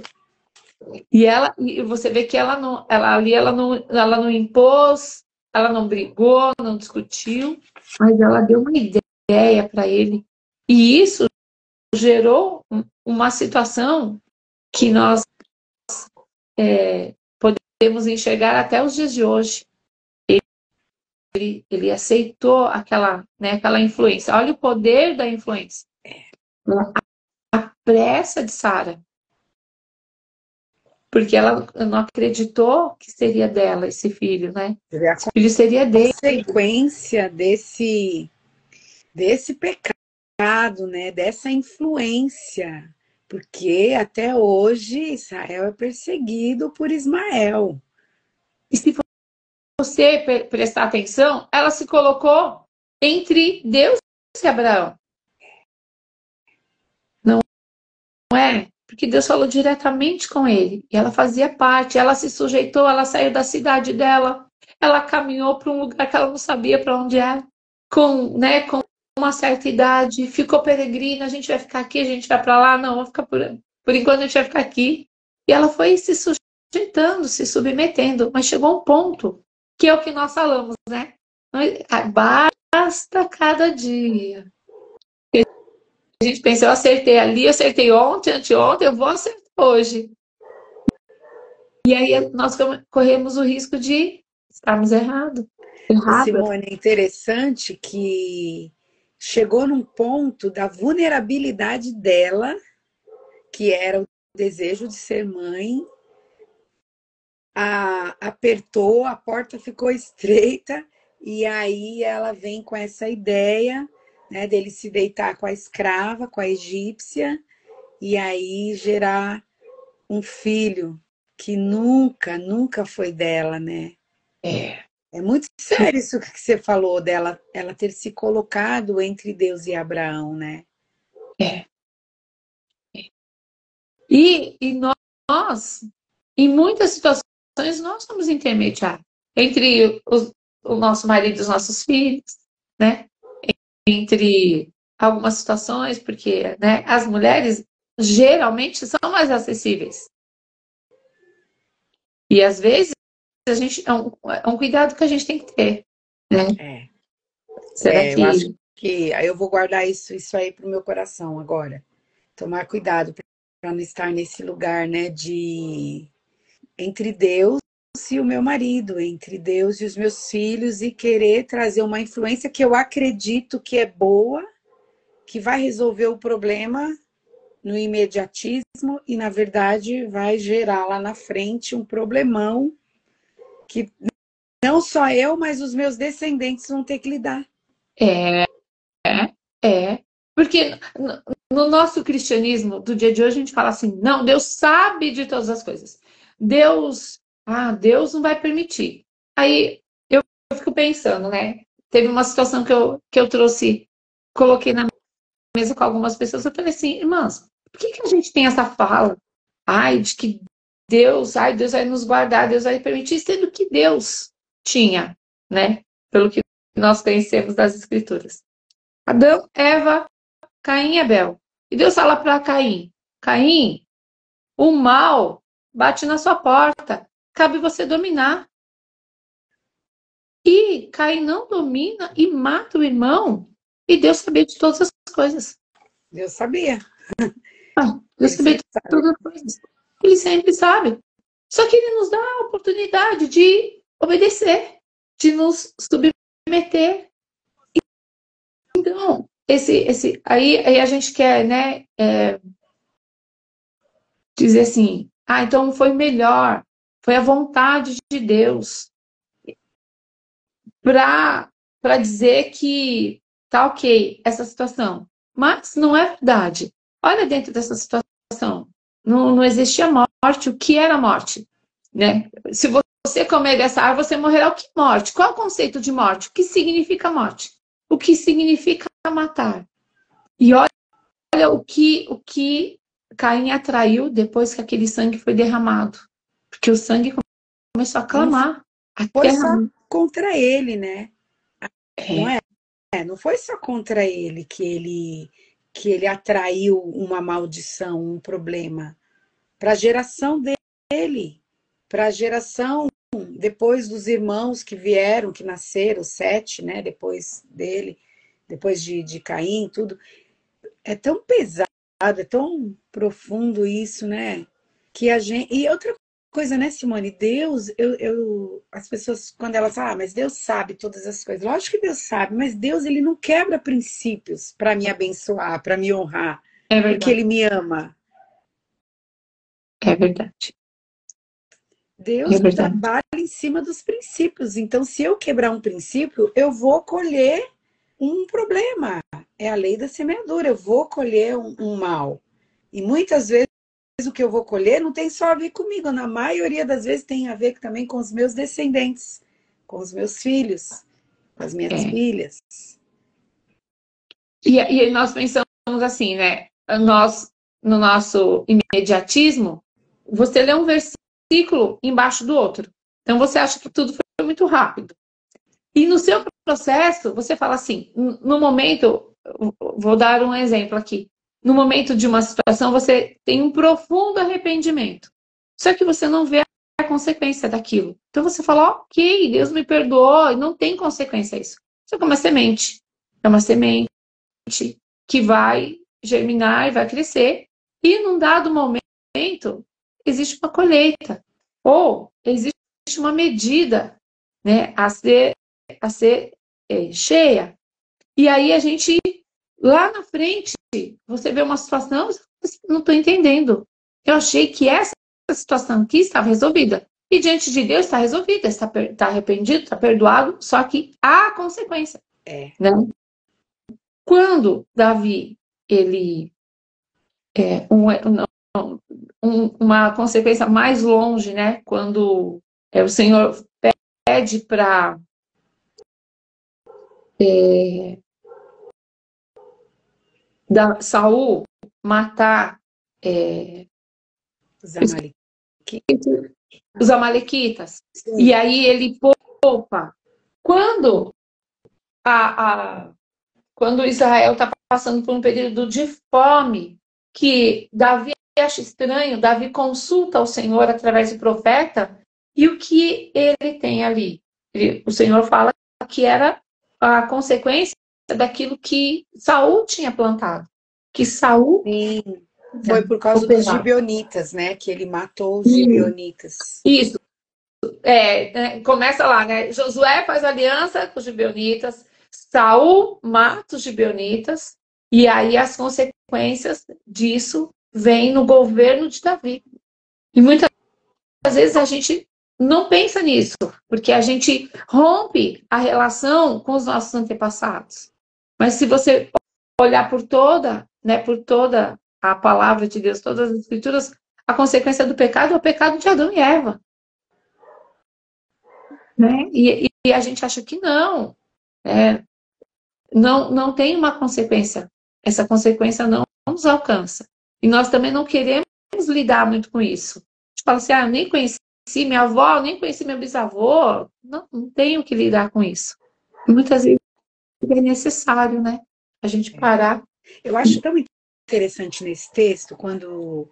E você vê que ela não impôs, ela não brigou, não discutiu, mas ela deu uma ideia para ele. E isso gerou uma situação que nós podemos enxergar até os dias de hoje. Ele aceitou aquela influência. Olha o poder da influência. A pressa de Sara. Porque ela não acreditou que seria dela esse filho, né? Esse filho seria dele. Consequência desse pecado, né? Dessa influência. Porque até hoje Israel é perseguido por Ismael. E se você prestar atenção, ela se colocou entre Deus e Abraão. Não é? Porque Deus falou diretamente com ele. E ela fazia parte, ela se sujeitou, ela saiu da cidade dela, ela caminhou para um lugar que ela não sabia para onde era, com uma certa idade, ficou peregrina, a gente vai ficar aqui, a gente vai para lá, não, vamos ficar por enquanto a gente vai ficar aqui. E ela foi se sujeitando, se submetendo, mas chegou um ponto, que é o que nós falamos, né? Basta cada dia. A gente pensa, eu acertei ali, eu acertei ontem, anteontem, eu vou acertar hoje. E aí nós corremos o risco de estarmos errados. Simone, é interessante que chegou num ponto da vulnerabilidade dela, que era o desejo de ser mãe, apertou, a porta ficou estreita, e aí ela vem com essa ideia, né, dele se deitar com a escrava, com a egípcia, e aí gerar um filho que nunca foi dela, né? É muito sério isso que você falou dela, ela ter se colocado entre Deus e Abraão, né? E nós, em muitas situações, nós somos intermediários entre o nosso marido e os nossos filhos, né? Entre algumas situações, porque, né, as mulheres geralmente são mais acessíveis. E às vezes é um cuidado que a gente tem que ter, né? Será que Eu acho que eu vou guardar isso aí pro meu coração agora. Tomar cuidado para não estar nesse lugar, né, de entre Deus e o meu marido, entre Deus e os meus filhos, e querer trazer uma influência que eu acredito que é boa, que vai resolver o problema no imediatismo e, na verdade, vai gerar lá na frente um problemão que não só eu, mas os meus descendentes vão ter que lidar. Porque no nosso cristianismo do dia de hoje a gente fala assim, não, Deus sabe de todas as coisas. Deus não vai permitir. Aí eu fico pensando, né? Teve uma situação que eu coloquei na mesa com algumas pessoas, eu falei assim, irmãs, por que a gente tem essa fala? De que Deus vai nos guardar, Deus vai permitir, sendo que Deus tinha, né? Pelo que nós conhecemos das Escrituras. Adão, Eva, Caim e Abel. E Deus fala para Caim, Caim, o mal bate na sua porta, cabe você dominar. E Caim não domina e mata o irmão, e Deus sabia de todas as coisas. Deus sabia. Deus sabia de todas as coisas. Ele sempre sabe. Só que ele nos dá a oportunidade de obedecer, de nos submeter. Então, aí a gente quer, né, dizer assim, então foi melhor, foi a vontade de Deus para dizer que tá ok essa situação. Mas não é verdade. Olha dentro dessa situação. Não existia morte. O que era morte? Né? Se você comer dessa árvore, você morrerá. O que é morte? Qual é o conceito de morte? O que significa morte? O que significa matar? E olha o que Caim atraiu depois que aquele sangue foi derramado. Porque o sangue começou a E não clamar. A foi terra. só contra ele, né? Não É, é? Não foi só contra ele que ele atraiu uma maldição, um problema. Para a geração dele, para a geração depois dos irmãos que vieram, que nasceram, 7, né? Depois dele, depois de Caim, tudo. É tão pesado, é tão profundo isso, né? Que a gente. E outra coisa, né, Simone? Deus, as pessoas, quando elas falam, mas Deus sabe todas as coisas. Lógico que Deus sabe, mas Deus, ele não quebra princípios para me abençoar, para me honrar, é porque verdade. ele me ama. É verdade. É Deus verdade. trabalha em cima dos princípios. Então, se eu quebrar um princípio, eu vou colher um problema. É a lei da semeadura. Eu vou colher um mal. E muitas vezes o que eu vou colher não tem só a ver comigo. Na maioria das vezes tem a ver também com os meus descendentes, com os meus filhos, com as minhas É. filhas. E nós pensamos assim, né? Nós, no nosso imediatismo, você lê um versículo embaixo do outro. Então você acha que tudo foi muito rápido. E no seu processo, você fala assim, no momento, vou dar um exemplo aqui. No momento de uma situação, você tem um profundo arrependimento. Só que você não vê a consequência daquilo. Então você fala, ok, Deus me perdoou, e não tem consequência isso. Isso é como uma semente. É uma semente que vai germinar e vai crescer. E num dado momento, existe uma colheita. Ou existe uma medida, né, a ser cheia. E aí a gente, lá na frente, você vê uma situação, não estou entendendo. Eu achei que essa situação aqui estava resolvida. E diante de Deus está resolvida, está arrependido, está perdoado, só que há consequência. É. Né? Quando Davi, ele uma consequência mais longe, né? Quando o Senhor pede para Saul matar Os amalequitas. os amalequitas. E Sim. aí ele poupa. Quando, quando Israel está passando por um período de fome, que Davi acha estranho, Davi consulta ao Senhor através do profeta, e o que ele tem ali? O Senhor fala que era a consequência daquilo que Saul tinha plantado. Que Saul Sim. Foi por causa dos operava. gibeonitas, né? Que ele matou os gibeonitas. Isso. Começa lá, né? Josué faz aliança com os gibeonitas, Saul mata os gibeonitas, e aí as consequências disso vêm no governo de Davi. E muitas vezes a gente não pensa nisso, porque a gente rompe a relação com os nossos antepassados. Mas se você olhar por toda a palavra de Deus, todas as escrituras, a consequência do pecado é o pecado de Adão e Eva. Né? E a gente acha que não tem uma consequência. Essa consequência não nos alcança. E nós também não queremos lidar muito com isso. A gente fala assim, eu nem conheci minha avó, nem conheci meu bisavô, não tenho que lidar com isso. E muitas vezes é necessário, né? A gente parar. Eu acho tão interessante nesse texto quando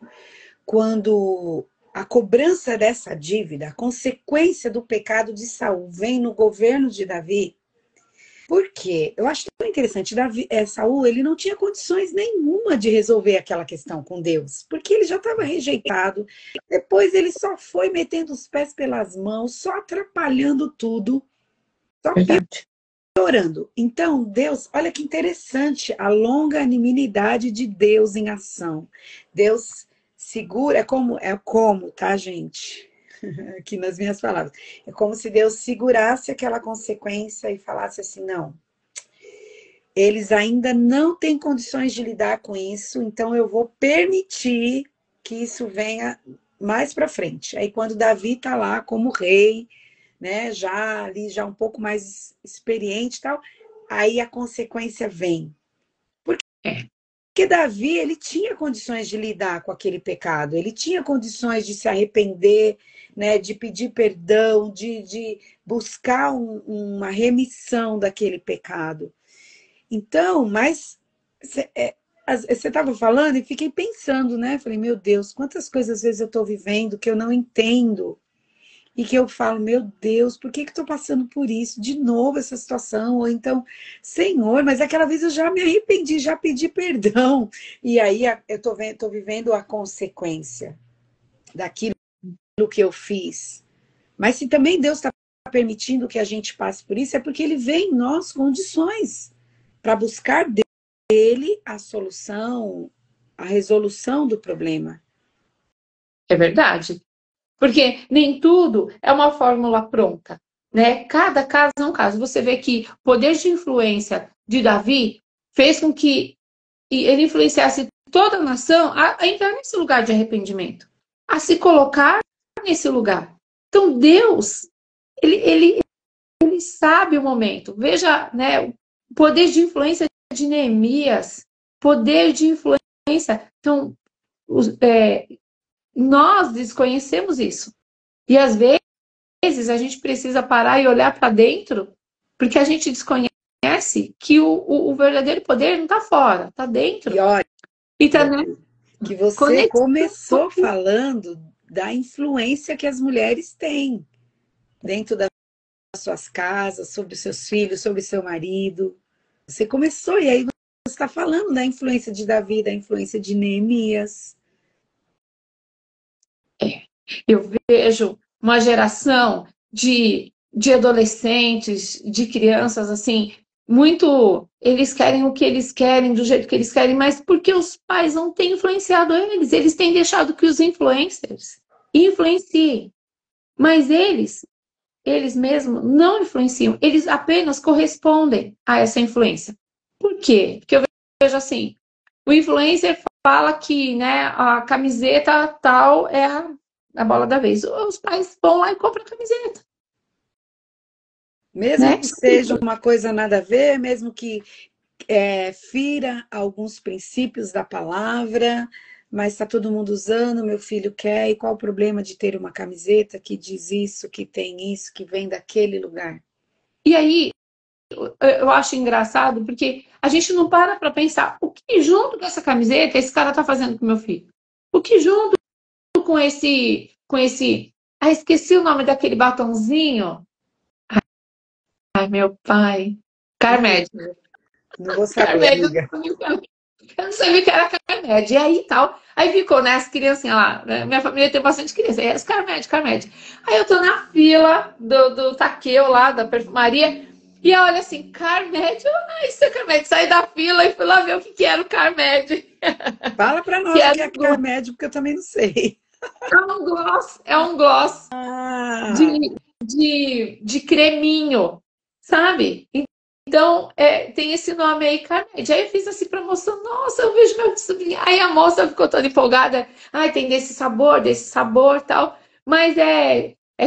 a cobrança dessa dívida, a consequência do pecado de Saul vem no governo de Davi. Por quê? Eu acho tão interessante. Saul, ele não tinha condições nenhuma de resolver aquela questão com Deus, porque ele já estava rejeitado. Depois ele só foi metendo os pés pelas mãos, só atrapalhando tudo, só Verdade. piorando. Então, Deus, olha que interessante a longanimidade de Deus em ação. Deus segura, é como, tá, gente? Aqui nas minhas palavras. É como se Deus segurasse aquela consequência e falasse assim: não, eles ainda não têm condições de lidar com isso, então eu vou permitir que isso venha mais para frente. Aí quando Davi está lá como rei, né, já ali já um pouco mais experiente e tal, aí a consequência vem. Porque Davi, ele tinha condições de lidar com aquele pecado, ele tinha condições de se arrepender, né, de pedir perdão, de buscar uma remissão daquele pecado. Então, mas você estava falando e fiquei pensando, né? Falei, meu Deus, quantas coisas às vezes eu estou vivendo que eu não entendo e que eu falo, meu Deus, por que que estou passando por isso? De novo essa situação? Ou então, Senhor, mas aquela vez eu já me arrependi, já pedi perdão. E aí eu estou vivendo a consequência daquilo que eu fiz. Mas se também Deus está permitindo que a gente passe por isso, é porque Ele vê em nós condições para buscar dele a solução, a resolução do problema. É verdade. Porque nem tudo é uma fórmula pronta, né? Cada caso é um caso. Você vê que o poder de influência de Davi fez com que ele influenciasse toda a nação a entrar nesse lugar de arrependimento, a se colocar nesse lugar. Então, Deus, ele sabe o momento. Veja, né, o poder de influência de Neemias, poder de influência. Então, nós desconhecemos isso. E às vezes a gente precisa parar e olhar para dentro, porque a gente desconhece que o verdadeiro poder não está fora, está dentro. E olha, E tá, né, que você começou falando da influência que as mulheres têm dentro das suas casas, sobre os seus filhos, sobre o seu marido. Você começou, e aí você está falando da influência de Davi, da influência de Neemias. Eu vejo uma geração de adolescentes, de crianças, assim, muito. Eles querem o que eles querem, do jeito que eles querem, mas porque os pais não têm influenciado eles têm deixado que os influencers influenciem. Mas eles mesmos não influenciam, eles apenas correspondem a essa influência. Por quê? Porque eu vejo assim, o influencer fala que, né, a camiseta tal é a bola da vez. Os pais vão lá e compram a camiseta. Mesmo Né? que seja uma coisa nada a ver, mesmo que fira alguns princípios da palavra, mas está todo mundo usando, meu filho quer, e qual o problema de ter uma camiseta que diz isso, que tem isso, que vem daquele lugar? E aí, eu acho engraçado, porque a gente não para pensar o que junto com essa camiseta esse cara tá fazendo com meu filho. O que junto com esse... Ah, esqueci o nome daquele batonzinho. Ai, meu pai. Carmed. Não vou saber, Carmed, amiga. eu não sabia que era Carmed. E aí tal. Aí ficou, né, as criancinhas lá. Né? Minha família tem bastante criança. Aí as Carmed. Aí eu tô na fila do Taqueu lá, da perfumaria. E eu olho assim, Carmed. Isso é Carmed. Saí da fila e fui lá ver o que era o Carmed. Fala pra nós o que é Carmed, porque eu também não sei. É um gloss Ah, de creminho, sabe? Então, tem esse nome aí, Carmed. Aí eu fiz assim pra moça, nossa, eu vejo meu sobrinho. Aí a moça ficou toda empolgada. Ai, tem desse sabor, tal. Mas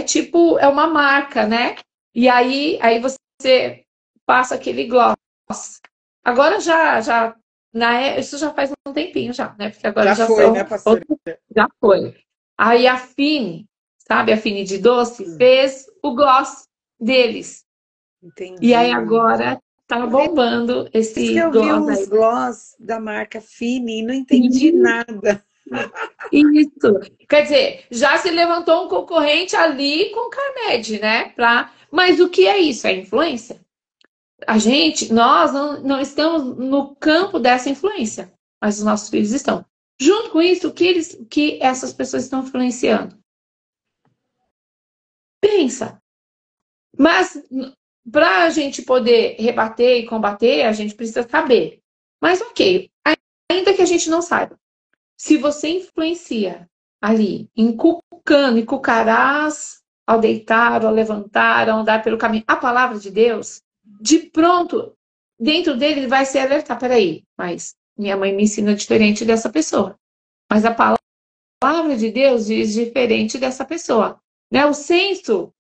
tipo, é uma marca, né? E aí você passa aquele gloss. Agora isso já faz um tempinho já, né? Porque agora já foi, são né, pastora? já foi. Aí a Fini, sabe, a Fini de doce, fez o gloss deles. Entendi. E aí agora tá bombando esse eu vi gloss aí. uns gloss da marca Fini e não entendi nada. Isso. Quer dizer, já se levantou um concorrente ali com o Carmed, né? Mas o que é isso? É influência? Nós não estamos no campo dessa influência, mas os nossos filhos estão. Junto com isso, o que essas pessoas estão influenciando? Pensa. Mas para a gente poder rebater e combater, a gente precisa saber. Mas ok, ainda que a gente não saiba, Se você influencia ali, inculcando, inculcarás ao deitar, ao levantar, ao andar pelo caminho, a palavra de Deus, de pronto, dentro dele ele vai se alertar, peraí, mas minha mãe me ensina diferente dessa pessoa. Mas a palavra de Deus diz diferente dessa pessoa. Né? O senso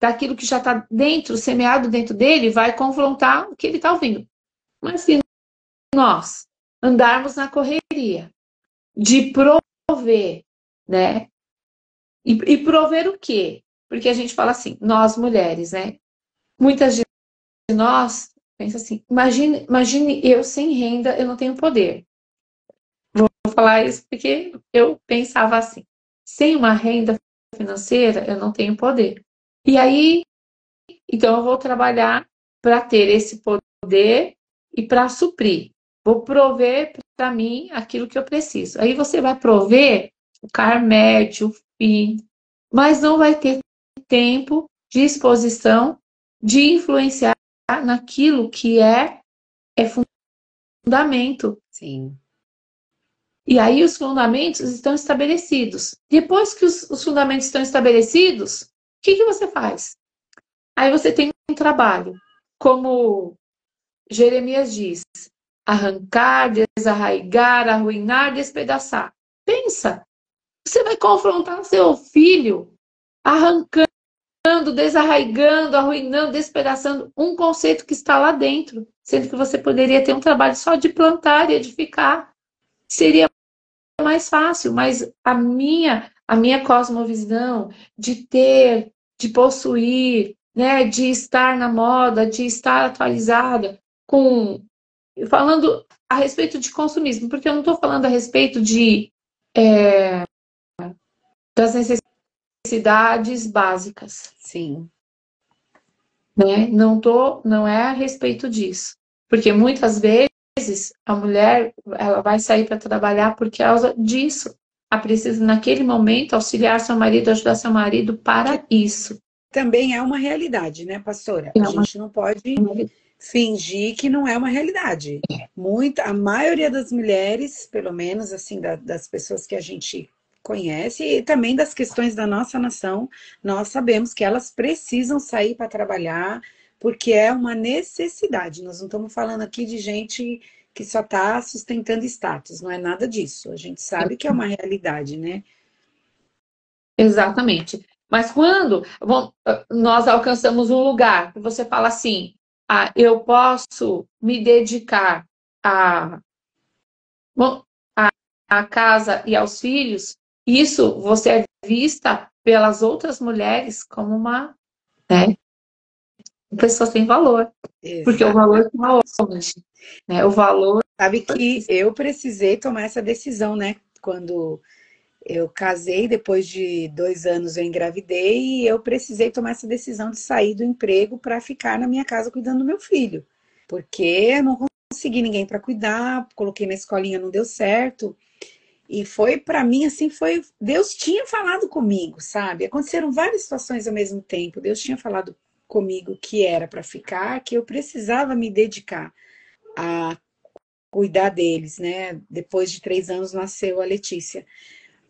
daquilo que já está dentro, semeado dentro dele, vai confrontar o que ele está ouvindo. Mas se nós andarmos na correria de prover, né? E prover o quê? Porque a gente fala assim, nós mulheres, né? Muitas de nós pensam assim, imagine eu sem renda, eu não tenho poder. Vou falar isso porque eu pensava assim, sem uma renda financeira, eu não tenho poder. E aí, então eu vou trabalhar para ter esse poder e para suprir. Vou prover para mim aquilo que eu preciso. Aí você vai prover o carmédio, o fim, mas não vai ter tempo de exposição, de influenciar naquilo que é fundamento. Sim. E aí os fundamentos estão estabelecidos. Depois que os fundamentos estão estabelecidos, o que você faz? Aí você tem um trabalho, como Jeremias diz, arrancar, desarraigar, arruinar, despedaçar. Pensa, você vai confrontar seu filho arrancando, desarraigando, arruinando, despedaçando um conceito que está lá dentro, sendo que você poderia ter um trabalho só de plantar e edificar. Seria mais fácil, mas a minha cosmovisão de ter, de possuir, né, de estar na moda, de estar atualizada, falando a respeito de consumismo, porque eu não estou falando a respeito das necessidades básicas, Sim. né? Não é a respeito disso, porque muitas vezes a mulher ela vai sair para trabalhar por causa disso. Ela precisa, naquele momento, auxiliar seu marido, ajudar seu marido para isso. Também é uma realidade, né, pastora? É A uma... gente não pode fingir que não é uma realidade. A maioria das mulheres, pelo menos assim, das pessoas que a gente conhece, e também das questões da nossa nação, nós sabemos que elas precisam sair para trabalhar, porque é uma necessidade. Nós não estamos falando aqui de gente que só está sustentando status, não é nada disso. A gente sabe que é uma realidade, né? Exatamente. Mas quando nós alcançamos um lugar que você fala assim, eu posso me dedicar a, bom, à casa e aos filhos, isso você é vista pelas outras mulheres como né, uma pessoa sem valor. Porque o valor está onde? Né? O valor... Sabe que eu precisei tomar essa decisão, né? Quando eu casei, depois de 2 anos eu engravidei e eu precisei tomar essa decisão de sair do emprego para ficar na minha casa cuidando do meu filho. Porque eu não consegui ninguém para cuidar, coloquei na escolinha, não deu certo. E foi para mim assim, Deus tinha falado comigo, sabe? Aconteceram várias situações ao mesmo tempo. Deus tinha falado comigo que era para ficar, que eu precisava me dedicar a cuidar deles, né? Depois de 3 anos nasceu a Letícia.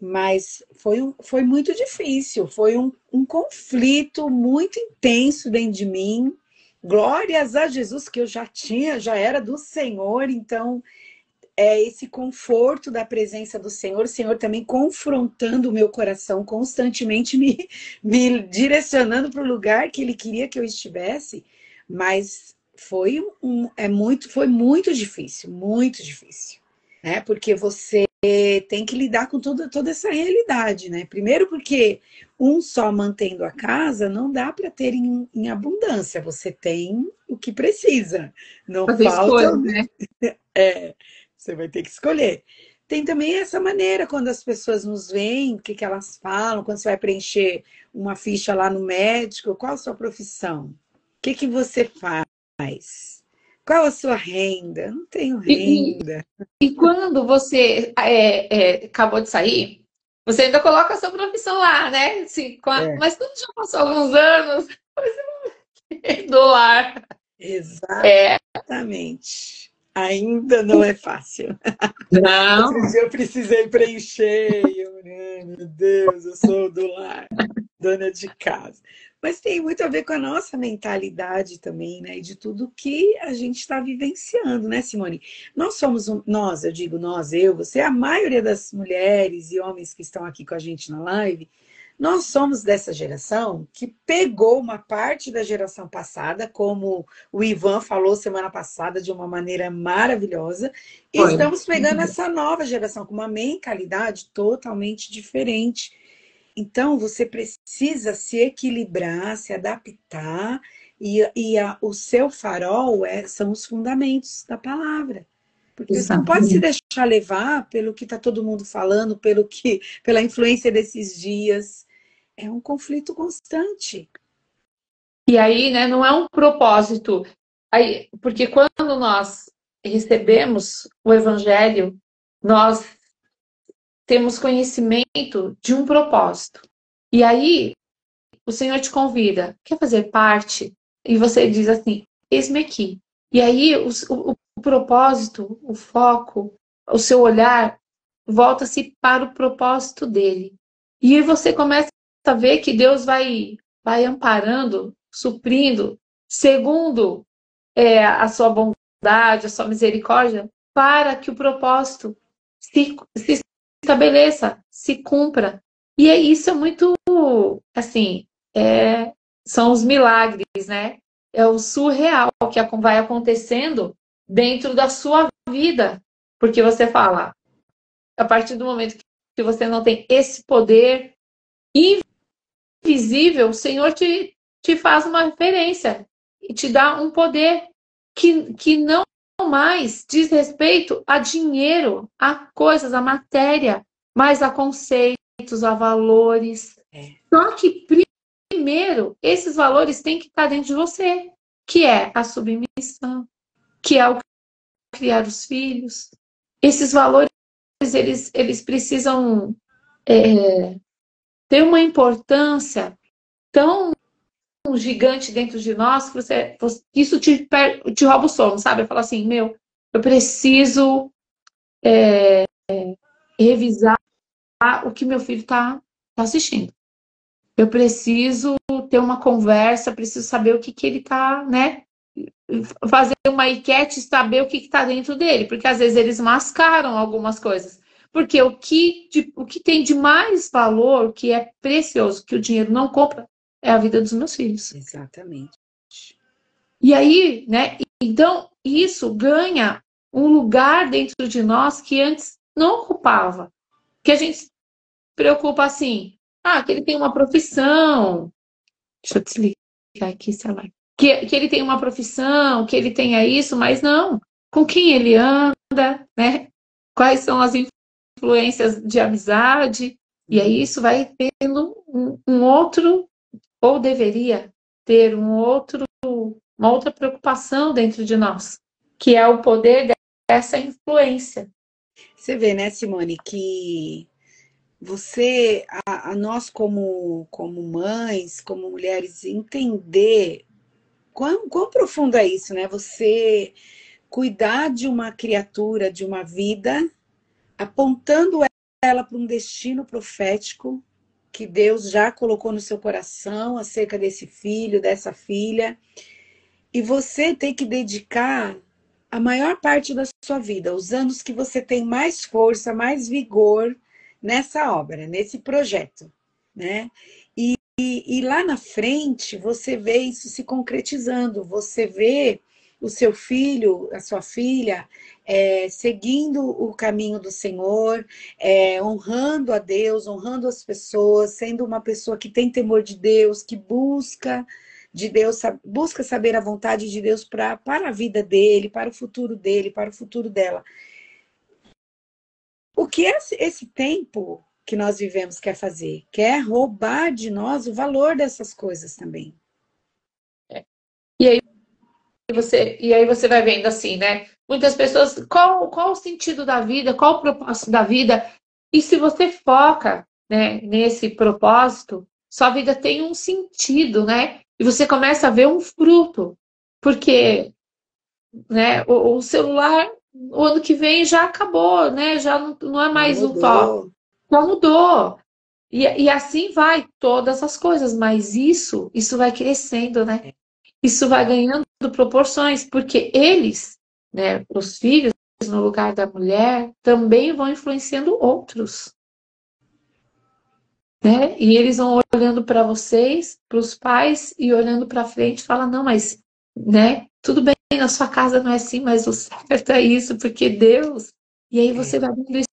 Mas foi muito difícil, foi um conflito muito intenso dentro de mim. Glórias a Jesus, que eu já era do Senhor, então é esse conforto da presença do Senhor, o Senhor também confrontando o meu coração, constantemente me direcionando para o lugar que Ele queria que eu estivesse, mas foi muito difícil, né? Porque você tem que lidar com toda essa realidade, né? Primeiro porque um só mantendo a casa não dá para ter em abundância, você tem o que precisa, não fazer falta. escolha, né? Você vai ter que escolher. Tem também essa maneira, quando as pessoas nos veem, o que elas falam, quando você vai preencher uma ficha lá no médico, qual a sua profissão? O que você faz? Qual a sua renda? Não tenho renda. E quando você acabou de sair, você ainda coloca a sua profissão lá, né? Assim, É, mas quando já passou alguns anos, do lar. exatamente. Ainda não é fácil. Outro Não. dia eu precisei preencher, e eu, meu Deus, eu sou do lar, dona de casa. Mas tem muito a ver com a nossa mentalidade também, né? E de tudo que a gente está vivenciando, né, Simone? Nós somos, nós, eu digo nós, eu, você, a maioria das mulheres e homens que estão aqui com a gente na live, nós somos dessa geração que pegou uma parte da geração passada, como o Ivan falou semana passada de uma maneira maravilhosa, e Foi. estamos pegando essa nova geração com uma mentalidade totalmente diferente. Então, você precisa se equilibrar, se adaptar, o seu farol são os fundamentos da palavra. Porque você não pode se Exatamente. deixar levar pelo que está todo mundo falando, pela influência desses dias. É um conflito constante. E aí, né, não é um propósito. Aí, porque quando nós recebemos o Evangelho, nós temos conhecimento de um propósito. E aí, o Senhor te convida, quer fazer parte? E você diz assim, eis-me aqui. E aí, o propósito, o foco, o seu olhar, volta-se para o propósito dele. E aí você começa a ver que Deus vai amparando, suprindo, segundo a sua bondade, a sua misericórdia, para que o propósito se estabeleça, se cumpra. E isso é muito, assim, são os milagres, né? É o surreal que vai acontecendo dentro da sua vida. Porque você fala, a partir do momento que você não tem esse poder invisível, o Senhor te faz uma referência e te dá um poder que não mais diz respeito a dinheiro, a coisas, a matéria, mas a conceitos, a valores. Só que primeiro, esses valores têm que estar dentro de você, que é a submissão, que é o criar os filhos. Esses valores, eles precisam ter uma importância tão gigante dentro de nós que isso te rouba o sono, sabe? Fala assim, meu, eu preciso revisar o que meu filho tá assistindo. Eu preciso ter uma conversa, preciso saber o que ele tá, né? Fazer uma enquete e saber o que está dentro dele, porque às vezes eles mascaram algumas coisas. Porque o que tem de mais valor, que é precioso, que o dinheiro não compra, é a vida dos meus filhos. Exatamente. E aí, né? Então, isso ganha um lugar dentro de nós que antes não ocupava. Que a gente se preocupa assim, que ele tem uma profissão. Deixa eu desligar aqui, sei lá. Que ele tem uma profissão, que ele tenha isso, mas não. Com quem ele anda, né? Quais são as influências de amizade. E aí isso vai tendo um outro, ou deveria ter uma outra preocupação dentro de nós, que é o poder dessa influência. Você vê, né, Simone, que nós como mães, como mulheres, entender quão profundo é isso, né? Você cuidar de uma criatura, de uma vida, apontando ela para um destino profético que Deus já colocou no seu coração acerca desse filho, dessa filha, e você tem que dedicar a maior parte da sua vida, os anos que você tem mais força, mais vigor nessa obra, nesse projeto, né? E lá na frente você vê isso se concretizando, você vê o seu filho, a sua filha, seguindo o caminho do Senhor, honrando a Deus, honrando as pessoas, sendo uma pessoa que tem temor de Deus, que busca de Deus, busca saber a vontade de Deus para a vida dele, para o futuro dele, para o futuro dela. O que esse tempo que nós vivemos quer fazer? Quer roubar de nós o valor dessas coisas também. E aí você vai vendo assim, né? Muitas pessoas, qual o sentido da vida, qual o propósito da vida? E se você foca, né, nesse propósito, sua vida tem um sentido, né? E você começa a ver um fruto. Porque né? O celular, o ano que vem já acabou, né? Já não é Já mais um só. mudou. Já mudou. E assim vai todas as coisas, mas isso vai crescendo, né? Isso vai ganhando proporções, porque eles, né, os filhos, no lugar da mulher, também vão influenciando outros, né? E eles vão olhando para vocês, para os pais, e olhando para frente, fala, não, mas, né? Tudo bem, na sua casa não é assim, mas o certo é isso, porque Deus. E aí você É, vai vendo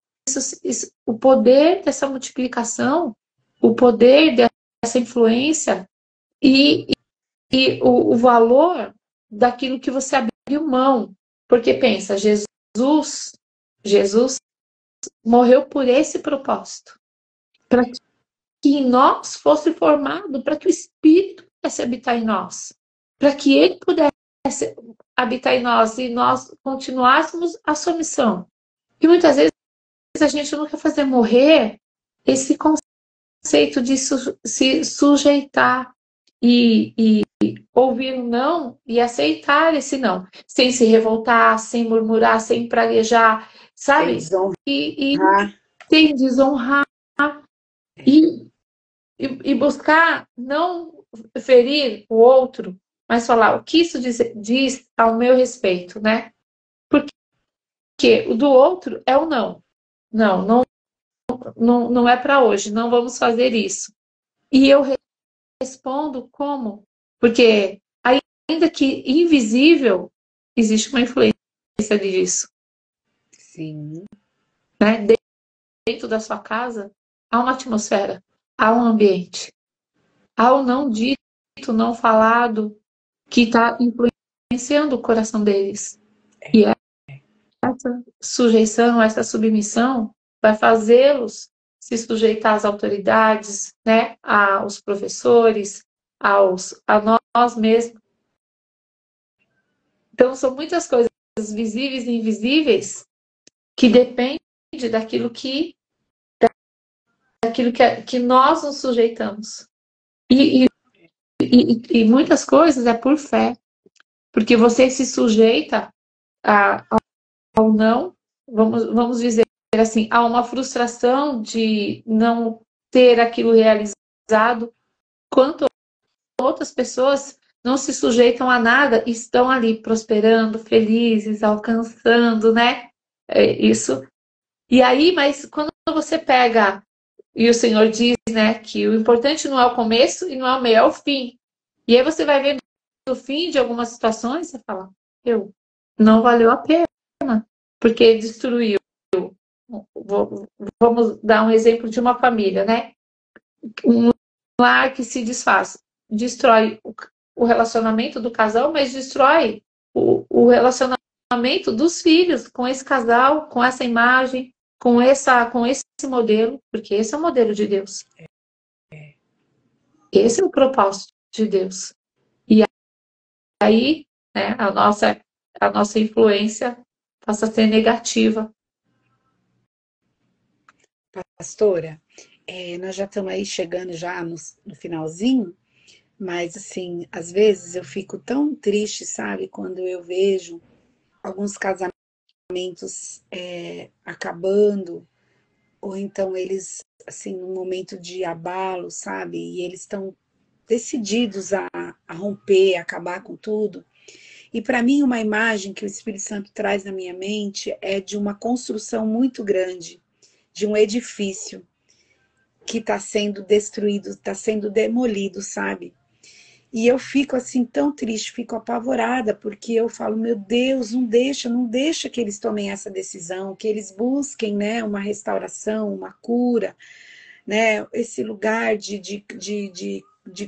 o poder dessa multiplicação, o poder dessa influência e, e o valor daquilo que você abriu mão. Porque pensa, Jesus morreu por esse propósito, para que em nós fosse formado, para que o Espírito pudesse habitar em nós, para que ele pudesse habitar em nós e nós continuássemos a sua missão. E muitas vezes a gente não quer fazer morrer esse conceito de se sujeitar e ouvir um não e aceitar esse não, sem se revoltar, sem murmurar, sem praguejar, sem sabe? desonrar. E sem desonrar e, e buscar não ferir o outro, mas falar o que isso diz ao meu respeito, né? Porque o do outro é o não. Não é para hoje, não vamos fazer isso. E eu respondo como? Porque ainda que invisível, existe uma influência disso, Sim, né? Dentro da sua casa, há uma atmosfera, há um ambiente, há o não dito, não falado, que está influenciando o coração deles. E essa sujeição, essa submissão, vai fazê-los se sujeitar às autoridades, né? Aos professores, a nós mesmos. Então, são muitas coisas visíveis e invisíveis que dependem daquilo que nós nos sujeitamos. E muitas coisas é por fé, porque você se sujeita ao não, vamos dizer assim, a uma frustração de não ter aquilo realizado, quanto outras pessoas não se sujeitam a nada e estão ali prosperando, felizes, alcançando, né? Isso. E aí, mas quando você pega, e o Senhor diz, né, que o importante não é o começo e não é o meio, é o fim. E aí você vai vendo o fim de algumas situações, você fala, não valeu a pena, porque destruiu. Vamos dar um exemplo de uma família, né? Um lar que se desfaz, destrói o relacionamento do casal, mas destrói o relacionamento dos filhos com esse casal, com essa imagem, com esse modelo, porque esse é o modelo de Deus. Esse é o propósito de Deus. E aí, né, a nossa influência passa a ser negativa. pastora, nós já estamos aí chegando já no finalzinho, mas assim, às vezes eu fico tão triste, sabe, quando eu vejo alguns casamentos acabando, ou então eles, assim, num momento de abalo, sabe, e eles estão decididos a romper, a acabar com tudo. E para mim, uma imagem que o Espírito Santo traz na minha mente é de uma construção muito grande, de um edifício que está sendo destruído, está sendo demolido, sabe? E eu fico assim tão triste, fico apavorada, porque eu falo, meu Deus, não deixa que eles tomem essa decisão, que eles busquem, né, uma restauração, uma cura, né, esse lugar de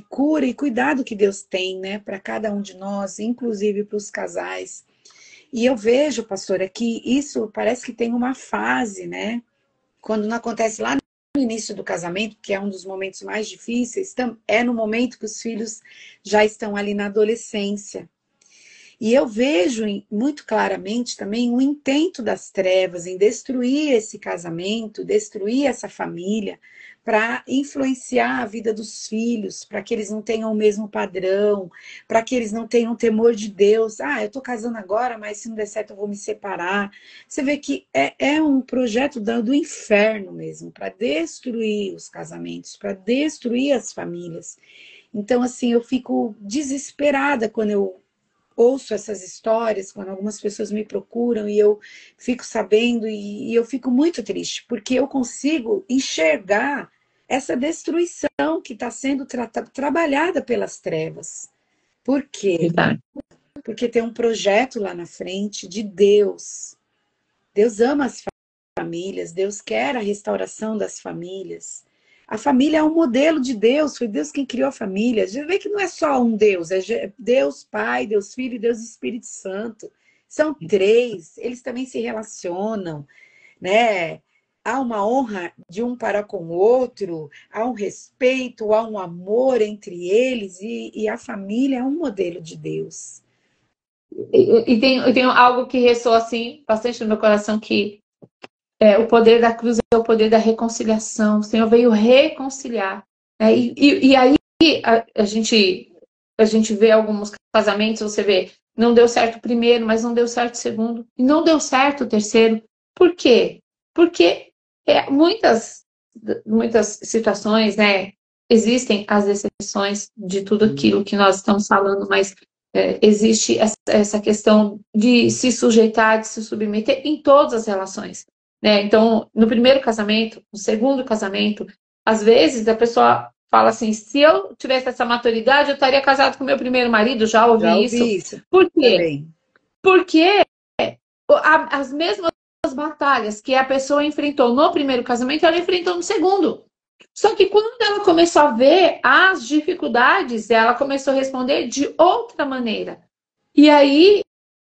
cura e cuidado que Deus tem, né, para cada um de nós, inclusive para os casais. E eu vejo, pastora, que isso parece que tem uma fase, né? Quando não acontece lá no início do casamento, que é um dos momentos mais difíceis, é no momento que os filhos já estão ali na adolescência. E eu vejo muito claramente também o intento das trevas em destruir esse casamento, destruir essa família, para influenciar a vida dos filhos, para que eles não tenham o mesmo padrão, para que eles não tenham temor de Deus. Ah, eu estou casando agora, mas se não der certo eu vou me separar. Você vê que é um projeto do inferno mesmo, para destruir os casamentos, para destruir as famílias. Então, assim, eu fico desesperada quando eu ouço essas histórias, quando algumas pessoas me procuram e eu fico sabendo, e eu fico muito triste, porque eu consigo enxergar essa destruição que está sendo trabalhada pelas trevas. Por quê? Verdade. Porque tem um projeto lá na frente de Deus. Deus ama as famílias, Deus quer a restauração das famílias. A família é um modelo de Deus, foi Deus quem criou a família. Já vê que não é só um Deus, é Deus Pai, Deus Filho e Deus Espírito Santo. São três, eles também se relacionam, né? Há uma honra de um para com o outro, há um respeito, há um amor entre eles, e a família é um modelo de Deus. Tem algo que ressoa assim bastante no meu coração, que o poder da cruz é o poder da reconciliação. O Senhor veio reconciliar, né? E aí a gente vê alguns casamentos, você vê, não deu certo o primeiro, mas não deu certo o segundo, e não deu certo o terceiro. Por quê? Porque muitas situações, né? Existem as exceções de tudo aquilo que nós estamos falando, mas existe essa questão de se sujeitar, de se submeter em todas as relações, né? Então, no primeiro casamento, no segundo casamento, às vezes a pessoa fala assim: se eu tivesse essa maturidade, eu estaria casado com meu primeiro marido. Já Já ouvi isso. ouvi isso Por quê? também. Porque as mesmas batalhas que a pessoa enfrentou no primeiro casamento, ela enfrentou no segundo. Só que quando ela começou a ver as dificuldades, ela começou a responder de outra maneira. E aí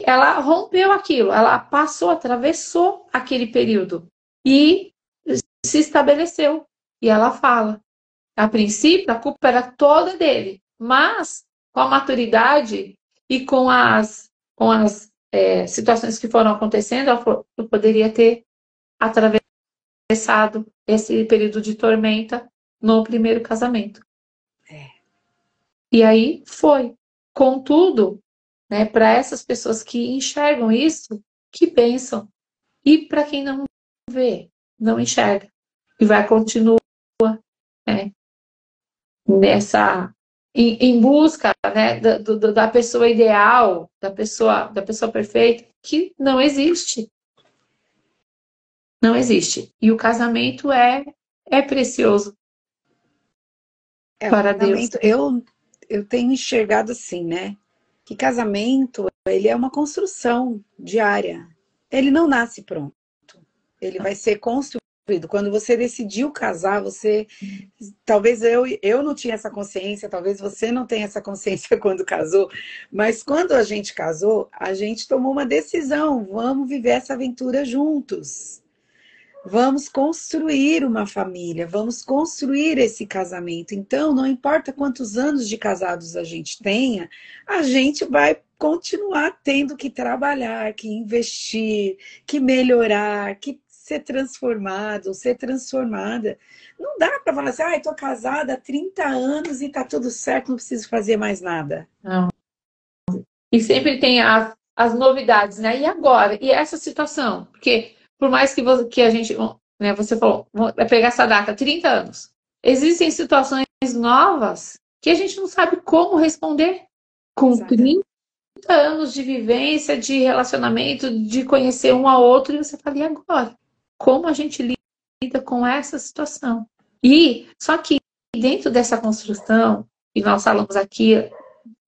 ela rompeu aquilo, ela passou, atravessou aquele período e se estabeleceu. E ela fala: a princípio, a culpa era toda dele, mas com a maturidade e com as situações que foram acontecendo, ela falou: eu poderia ter atravessado esse período de tormenta no primeiro casamento. E aí foi. Contudo, né, para essas pessoas que enxergam isso, que pensam. E para quem não vê, não enxerga, e vai continuar, né, em busca, né, da pessoa ideal, da pessoa perfeita, que não existe. Não existe. E o casamento é precioso O para Deus. casamento, eu tenho enxergado assim, né? Que casamento, ele é uma construção diária. Ele não nasce pronto. Ele vai ser construído. Quando você decidiu casar, você... Talvez eu não tinha essa consciência, talvez você não tenha essa consciência quando casou, mas quando a gente casou, a gente tomou uma decisão. Vamos viver essa aventura juntos. Vamos construir uma família, vamos construir esse casamento. Então, não importa quantos anos de casados a gente tenha, a gente vai continuar tendo que trabalhar, que investir, que melhorar, que ser transformado, ser transformada. Não dá para falar assim: estou casada há 30 anos e está tudo certo, não preciso fazer mais nada. Não. E sempre tem as novidades, né? E agora? E essa situação? Porque por mais que a gente, né, você falou, vai pegar essa data, 30 anos. Existem situações novas que a gente não sabe como responder. Com Exatamente. 30 anos de vivência, de relacionamento, de conhecer um ao outro, e você fala: e agora? Como a gente lida com essa situação? E só que dentro dessa construção, e nós falamos aqui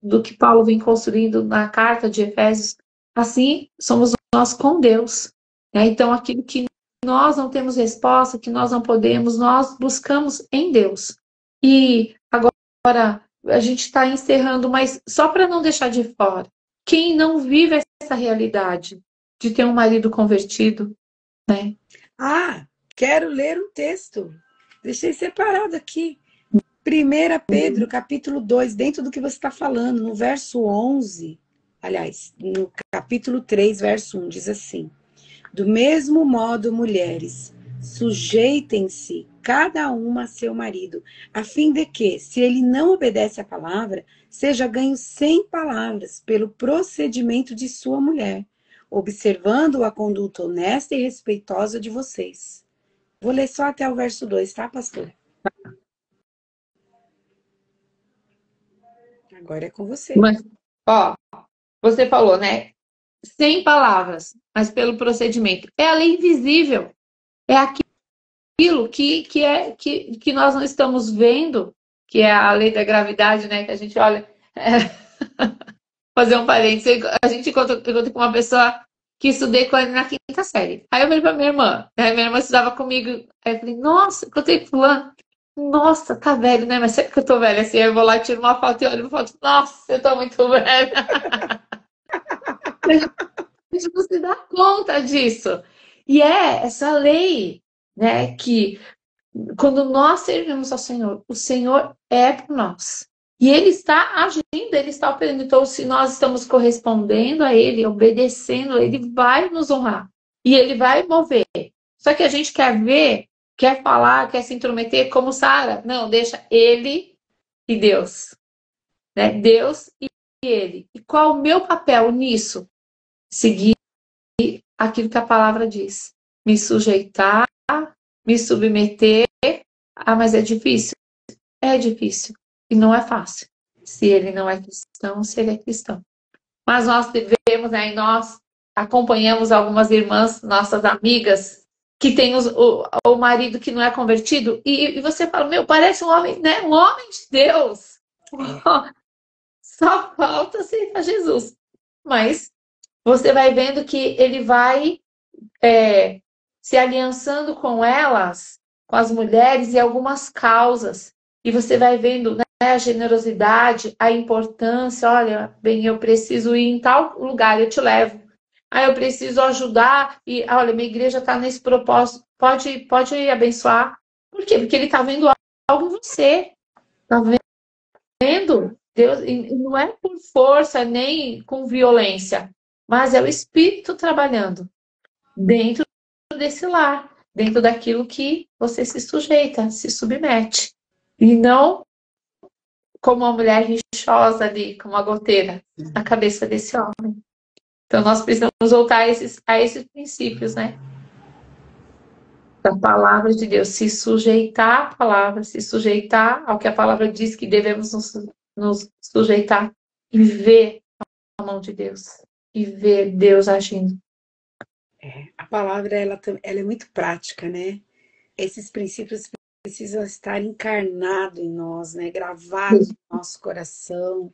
do que Paulo vem construindo na carta de Efésios, assim somos nós com Deus, né? Então, aquilo que nós não temos resposta, que nós não podemos, nós buscamos em Deus. E agora a gente está encerrando, mas só para não deixar de fora, quem não vive essa realidade de ter um marido convertido, né? Quero ler um texto. Deixei separado aqui. 1 Pedro, capítulo 2, dentro do que você está falando, no verso 11, aliás, no capítulo 3, verso 1, diz assim: do mesmo modo, mulheres, sujeitem-se cada uma a seu marido, a fim de que, se ele não obedece à palavra, seja ganho sem palavras pelo procedimento de sua mulher, observando a conduta honesta e respeitosa de vocês. Vou ler só até o verso 2, tá, pastora? Agora é com você. Mas, ó, você falou, né? Sem palavras, mas pelo procedimento. É a lei invisível. É aquilo que nós não estamos vendo, que é a lei da gravidade, né? Que a gente olha. Fazer um parênteses. A gente encontra com uma pessoa que estudei com ele na quinta série. Aí eu falei pra minha irmã, né? Minha irmã estudava comigo. Aí eu falei, nossa, encontrei com fulano. Nossa, tá velho, né? Mas sempre que eu tô velha, assim, eu vou lá, tiro uma foto e olho uma foto. Nossa, eu tô muito velha. A gente não se dá conta disso. E é essa lei, né, que quando nós servimos ao Senhor, o Senhor é por nós. E Ele está agindo, Ele está operando. Então, se nós estamos correspondendo a Ele, obedecendo, Ele vai nos honrar. E Ele vai mover. Só que a gente quer ver, quer falar, quer se intrometer, como Sara. Não, deixa Ele e Deus. Né? Deus e Ele. E qual o meu papel nisso? Seguir aquilo que a palavra diz. Me sujeitar, me submeter. Ah, mas é difícil? É difícil. E não é fácil. Se ele não é cristão, se ele é cristão. Mas nós devemos, né, e nós acompanhamos algumas irmãs, nossas amigas, que têm o marido que não é convertido, e você fala, meu, parece um homem, né? Um homem de Deus. Só falta aceitar Jesus. Mas você vai vendo que ele vai se aliançando com elas, com as mulheres e algumas causas. E você vai vendo, né, a generosidade, a importância. Olha, bem, eu preciso ir em tal lugar, eu te levo. Ah, eu preciso ajudar e, olha, minha igreja está nesse propósito. Pode abençoar. Por quê? Porque ele está vendo algo em você. Está vendo? Deus, e não é por força nem com violência, mas é o Espírito trabalhando dentro desse lar, dentro daquilo que você se sujeita, se submete. E não como uma mulher rixosa ali, como uma goteira na cabeça desse homem. Então nós precisamos voltar a esses princípios, né? Da palavra de Deus, se sujeitar à palavra, se sujeitar ao que a palavra diz que devemos nos sujeitar e ver a mão de Deus, e ver Deus agindo. A palavra, ela é muito prática, né? Esses princípios precisam estar encarnados em nós, né? Gravados no nosso coração,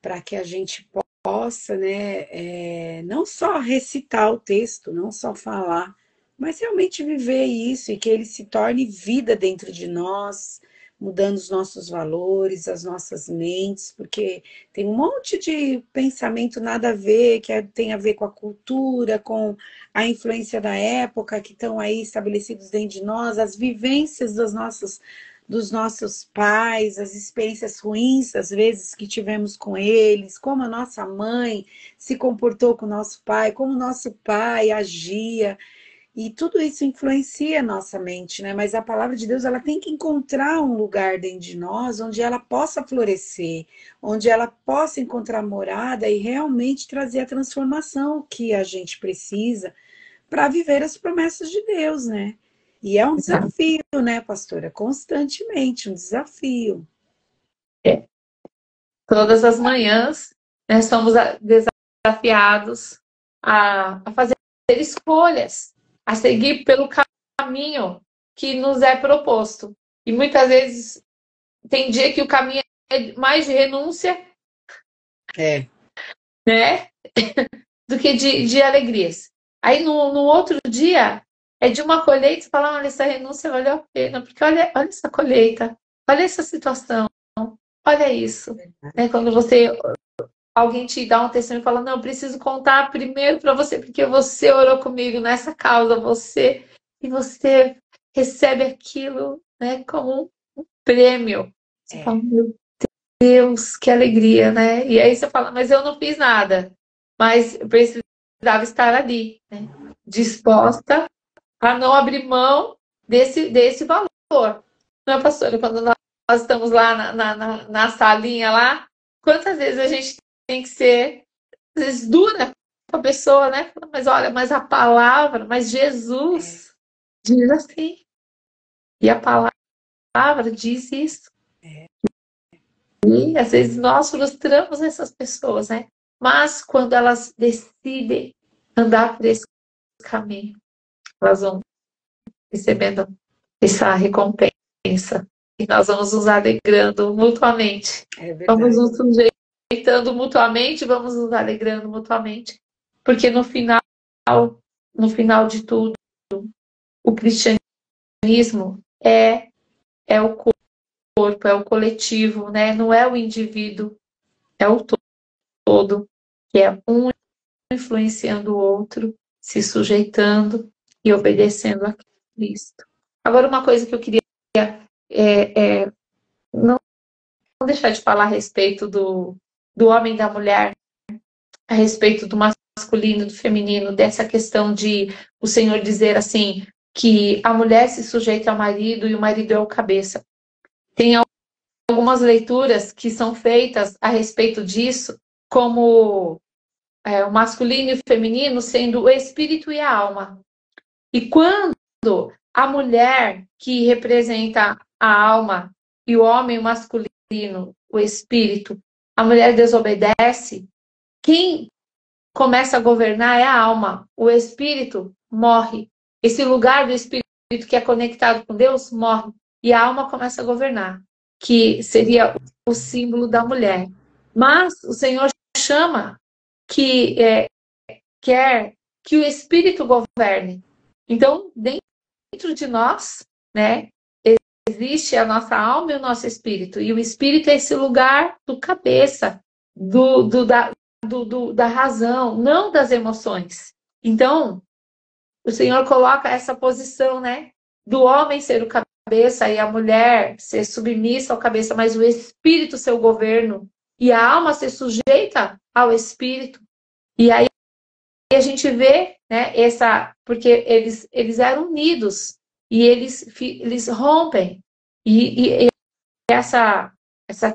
para que a gente possa, né, não só recitar o texto, não só falar, mas realmente viver isso e que ele se torne vida dentro de nós, mudando os nossos valores, as nossas mentes, porque tem um monte de pensamento nada a ver, tem a ver com a cultura, com a influência da época, que estão aí estabelecidos dentro de nós, as vivências dos nossos pais, as experiências ruins, às vezes, que tivemos com eles, como a nossa mãe se comportou com o nosso pai, como o nosso pai agia. E tudo isso influencia a nossa mente, né? Mas a palavra de Deus, ela tem que encontrar um lugar dentro de nós onde ela possa florescer, onde ela possa encontrar morada e realmente trazer a transformação que a gente precisa para viver as promessas de Deus, né? E é um desafio, né, pastora? Constantemente um desafio. Todas as manhãs, né, somos desafiados a fazer escolhas, a seguir pelo caminho que nos é proposto. E muitas vezes tem dia que o caminho é mais de renúncia, né, do que de alegrias. Aí no outro dia é de uma colheita, você fala, olha, essa renúncia valeu a pena, porque olha essa colheita, olha essa situação, olha isso. Né, quando alguém te dá um testemunho e fala, não, eu preciso contar primeiro para você, porque você orou comigo nessa causa, e você recebe aquilo, né, como um prêmio. Você fala, meu Deus, que alegria, né? E aí você fala, mas eu não fiz nada. mas precisava estar ali, né? Disposta a não abrir mão desse valor. Não é, pastora? Quando nós estamos lá na salinha lá, quantas vezes a gente tem que ser, às vezes, dura com a pessoa, né? Mas olha, mas a palavra, mas Jesus diz assim. E a palavra diz isso. E às vezes nós frustramos essas pessoas, né? Mas quando elas decidem andar por esse caminho, elas vão recebendo essa recompensa. E nós vamos nos alegrando mutuamente. Vamos nos sujeitando mutuamente, vamos nos alegrando mutuamente. Porque no final de tudo, o cristianismo é o corpo, é o coletivo, né? Não é o indivíduo, é o todo, que é um influenciando o outro, se sujeitando e obedecendo a Cristo. Agora, uma coisa que eu queria não deixar de falar a respeito do homem e da mulher, a respeito do masculino e do feminino, dessa questão de o Senhor dizer assim, que a mulher se sujeita ao marido e o marido é o cabeça. Tem algumas leituras que são feitas a respeito disso, como o masculino e o feminino sendo o espírito e a alma. E quando a mulher que representa a alma e o homem o masculino, o espírito, a mulher desobedece, quem começa a governar é a alma. O espírito morre. Esse lugar do espírito que é conectado com Deus morre. E a alma começa a governar, que seria o símbolo da mulher. Mas o Senhor chama que quer que o espírito governe. Então, dentro de nós, né, existe a nossa alma e o nosso espírito. E o espírito é esse lugar do cabeça, da razão, não das emoções. Então, o Senhor coloca essa posição, né, do homem ser o cabeça e a mulher ser submissa ao cabeça, mas o espírito ser o governo e a alma ser sujeita ao espírito. E aí a gente vê, né, porque eles eram unidos e eles rompem. E essa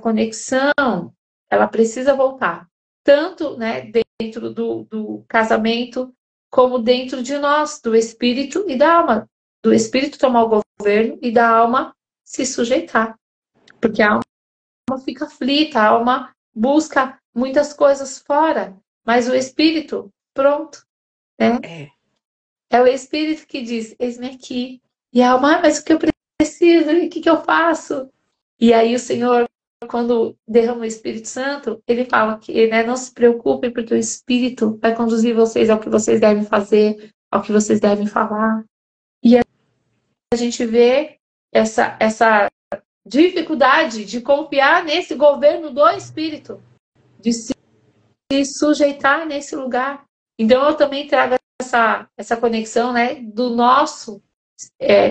conexão, ela precisa voltar. Tanto, né, dentro do casamento, como dentro de nós, do espírito e da alma. Do espírito tomar o governo e da alma se sujeitar. Porque a alma fica aflita, a alma busca muitas coisas fora, mas o espírito, pronto, né? É o espírito que diz, eis-me aqui. E a alma, mas o que eu preciso? E o que eu faço? E aí o Senhor, quando derrama o Espírito Santo, ele fala que, né, não se preocupem, porque o Espírito vai conduzir vocês ao que vocês devem fazer, ao que vocês devem falar. E a gente vê essa dificuldade de confiar nesse governo do Espírito, de se sujeitar nesse lugar. Então eu também trago essa conexão, né, do nosso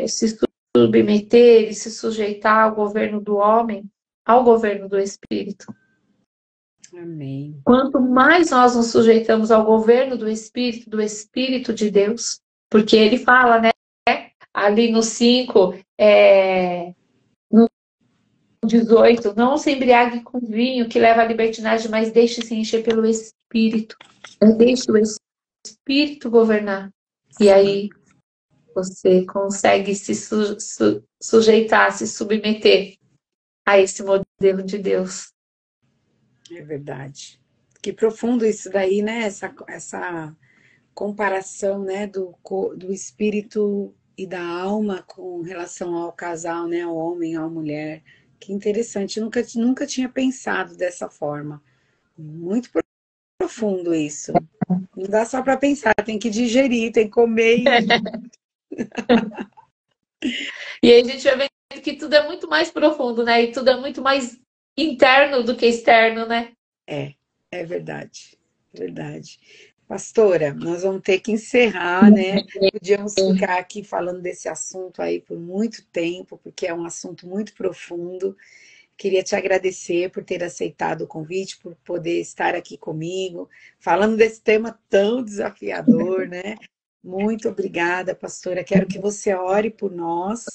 se submeter e se sujeitar ao governo do homem, ao governo do Espírito. Amém. Quanto mais nós nos sujeitamos ao governo do Espírito de Deus, porque ele fala, né, ali no 5, no 18, não se embriague com vinho que leva à libertinagem, mas deixe-se encher pelo Espírito. Deixe o Espírito governar. E aí você consegue se sujeitar, se submeter a esse modelo de Deus. É verdade. Que profundo isso daí, né? Essa comparação, né, do espírito e da alma com relação ao casal, né, ao homem, à mulher. Que interessante, eu nunca tinha pensado dessa forma. Muito profundo isso. Não dá só para pensar, tem que digerir, tem que comer. E aí a gente vai vendo que tudo é muito mais profundo, né? E tudo é muito mais interno do que externo, né? É verdade, verdade. Pastora, nós vamos ter que encerrar, né? Podíamos ficar aqui falando desse assunto aí por muito tempo, porque é um assunto muito profundo. Queria te agradecer por ter aceitado o convite, por poder estar aqui comigo, falando desse tema tão desafiador, né? Muito obrigada, pastora. Quero que você ore por nós.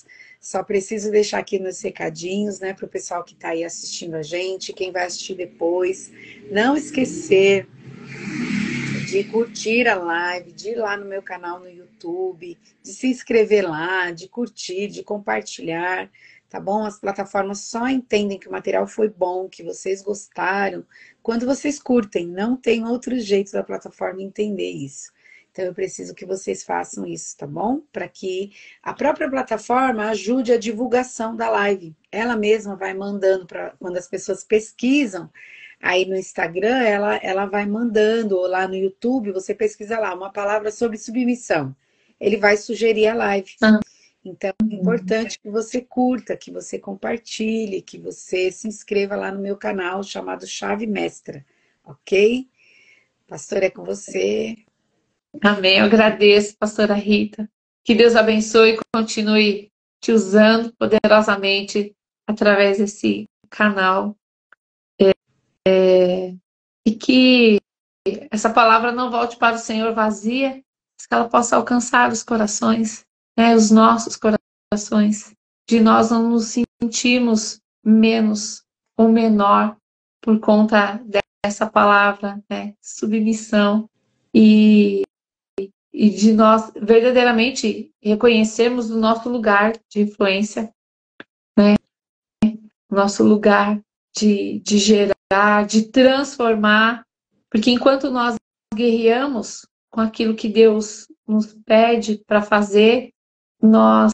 Só preciso deixar aqui nos recadinhos, né, para o pessoal que está aí assistindo a gente, quem vai assistir depois. Não esquecer de curtir a live, de ir lá no meu canal no YouTube, de se inscrever lá, de curtir, de compartilhar, tá bom? As plataformas só entendem que o material foi bom, que vocês gostaram, quando vocês curtem. Não tem outro jeito da plataforma entender isso. Então eu preciso que vocês façam isso, tá bom? Para que a própria plataforma ajude a divulgação da live. Ela mesma vai mandando para quando as pessoas pesquisam. Aí no Instagram ela vai mandando, ou lá no YouTube, você pesquisa lá uma palavra sobre submissão. Ele vai sugerir a live. Ah, Então é importante que você curta, que você compartilhe, que você se inscreva lá no meu canal chamado Chave Mestra, ok? Pastor, é com você. amém. Eu agradeço, pastora Rita. Que Deus abençoe e continue te usando poderosamente através desse canal. E que essa palavra não volte para o Senhor vazia, mas que ela possa alcançar os corações, né, os nossos corações, de nós não nos sentirmos menos ou menor por conta dessa palavra, né, submissão, e, e de nós verdadeiramente reconhecermos o nosso lugar de influência, nosso lugar de gerar, de transformar, porque enquanto nós guerreamos com aquilo que Deus nos pede para fazer, nós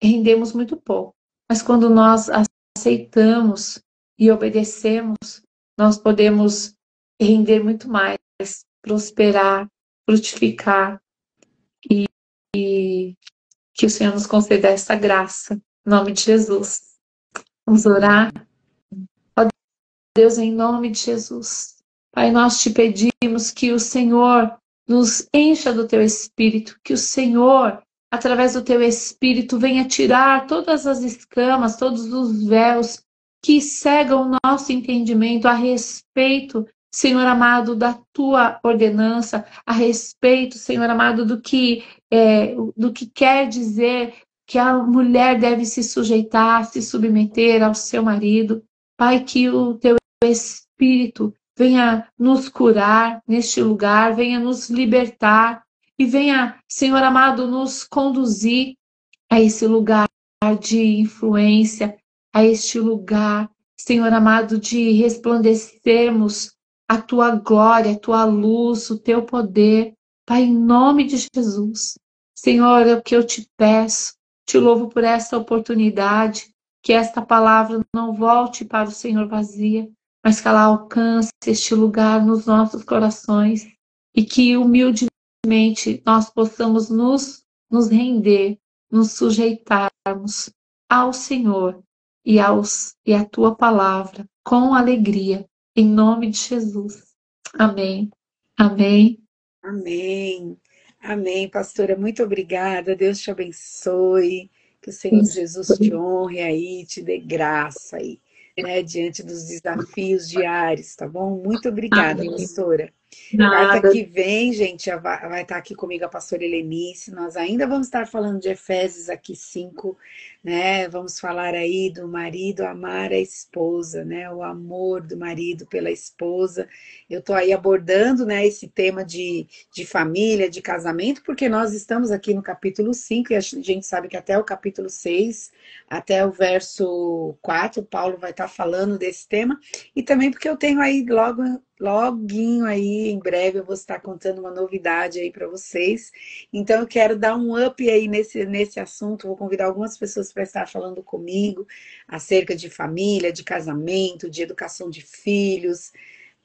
rendemos muito pouco. Mas quando nós aceitamos e obedecemos, nós podemos render muito mais, prosperar, frutificar, e que o Senhor nos conceda essa graça. Em nome de Jesus. Vamos orar. Deus, em nome de Jesus. Pai, nós te pedimos que o Senhor nos encha do teu Espírito, que o Senhor, através do teu Espírito, venha tirar todas as escamas, todos os véus que cegam o nosso entendimento a respeito, Senhor amado, da tua ordenança, a respeito, Senhor amado, do que quer dizer que a mulher deve se sujeitar, se submeter ao seu marido. Pai, que o teu Espírito venha nos curar neste lugar, venha nos libertar e venha, Senhor amado, nos conduzir a esse lugar de influência, a este lugar, Senhor amado, de resplandecermos a tua glória, a tua luz, o teu poder. Pai, em nome de Jesus. Senhor, é o que eu te peço, te louvo por essa oportunidade, que esta palavra não volte para o Senhor vazia, mas que ela alcance este lugar nos nossos corações e que humildemente nós possamos nos render, nos sujeitarmos ao Senhor e à tua palavra com alegria, em nome de Jesus. Amém. Amém. Amém. Amém, pastora. Muito obrigada. Deus te abençoe. Que o Senhor Jesus te honre aí, te dê graça aí, né, diante dos desafios diários, tá bom? Muito obrigada, Amém. pastora. Quarta Nada. que vem, gente, já vai estar aqui comigo a pastora Helenice. Nós ainda vamos estar falando de Efésios aqui 5, né? Vamos falar aí do marido amar a esposa, né? O amor do marido pela esposa. Eu estou aí abordando, né, esse tema de família, de casamento, porque nós estamos aqui no capítulo 5 e a gente sabe que até o capítulo 6, até o verso 4, Paulo vai estar falando desse tema. E também porque eu tenho aí loguinho aí, em breve eu vou estar contando uma novidade aí para vocês. Então eu quero dar um up aí nesse assunto, vou convidar algumas pessoas para estar falando comigo acerca de família, de casamento, de educação de filhos,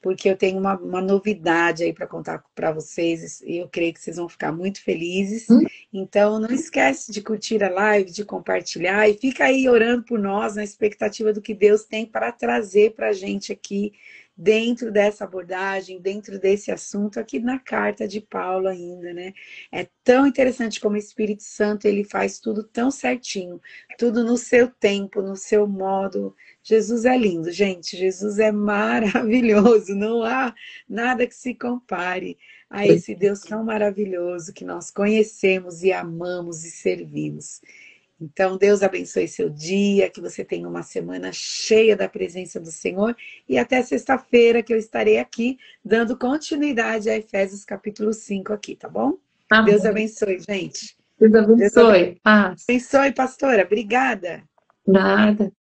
porque eu tenho uma novidade aí para contar para vocês e eu creio que vocês vão ficar muito felizes. Então não esquece de curtir a live, de compartilhar e fica aí orando por nós na expectativa do que Deus tem para trazer para a gente aqui dentro dessa abordagem, dentro desse assunto, aqui na carta de Paulo ainda, né? É tão interessante como o Espírito Santo, ele faz tudo tão certinho, tudo no seu tempo, no seu modo. Jesus é lindo, gente, Jesus é maravilhoso, não há nada que se compare a esse Deus tão maravilhoso que nós conhecemos e amamos e servimos. Então, Deus abençoe seu dia, que você tenha uma semana cheia da presença do Senhor e até sexta-feira que eu estarei aqui dando continuidade a Efésios capítulo 5 aqui, tá bom? Deus Amém. abençoe, gente. Deus Deus abençoe. Paz. abençoe, pastora. Obrigada. Nada.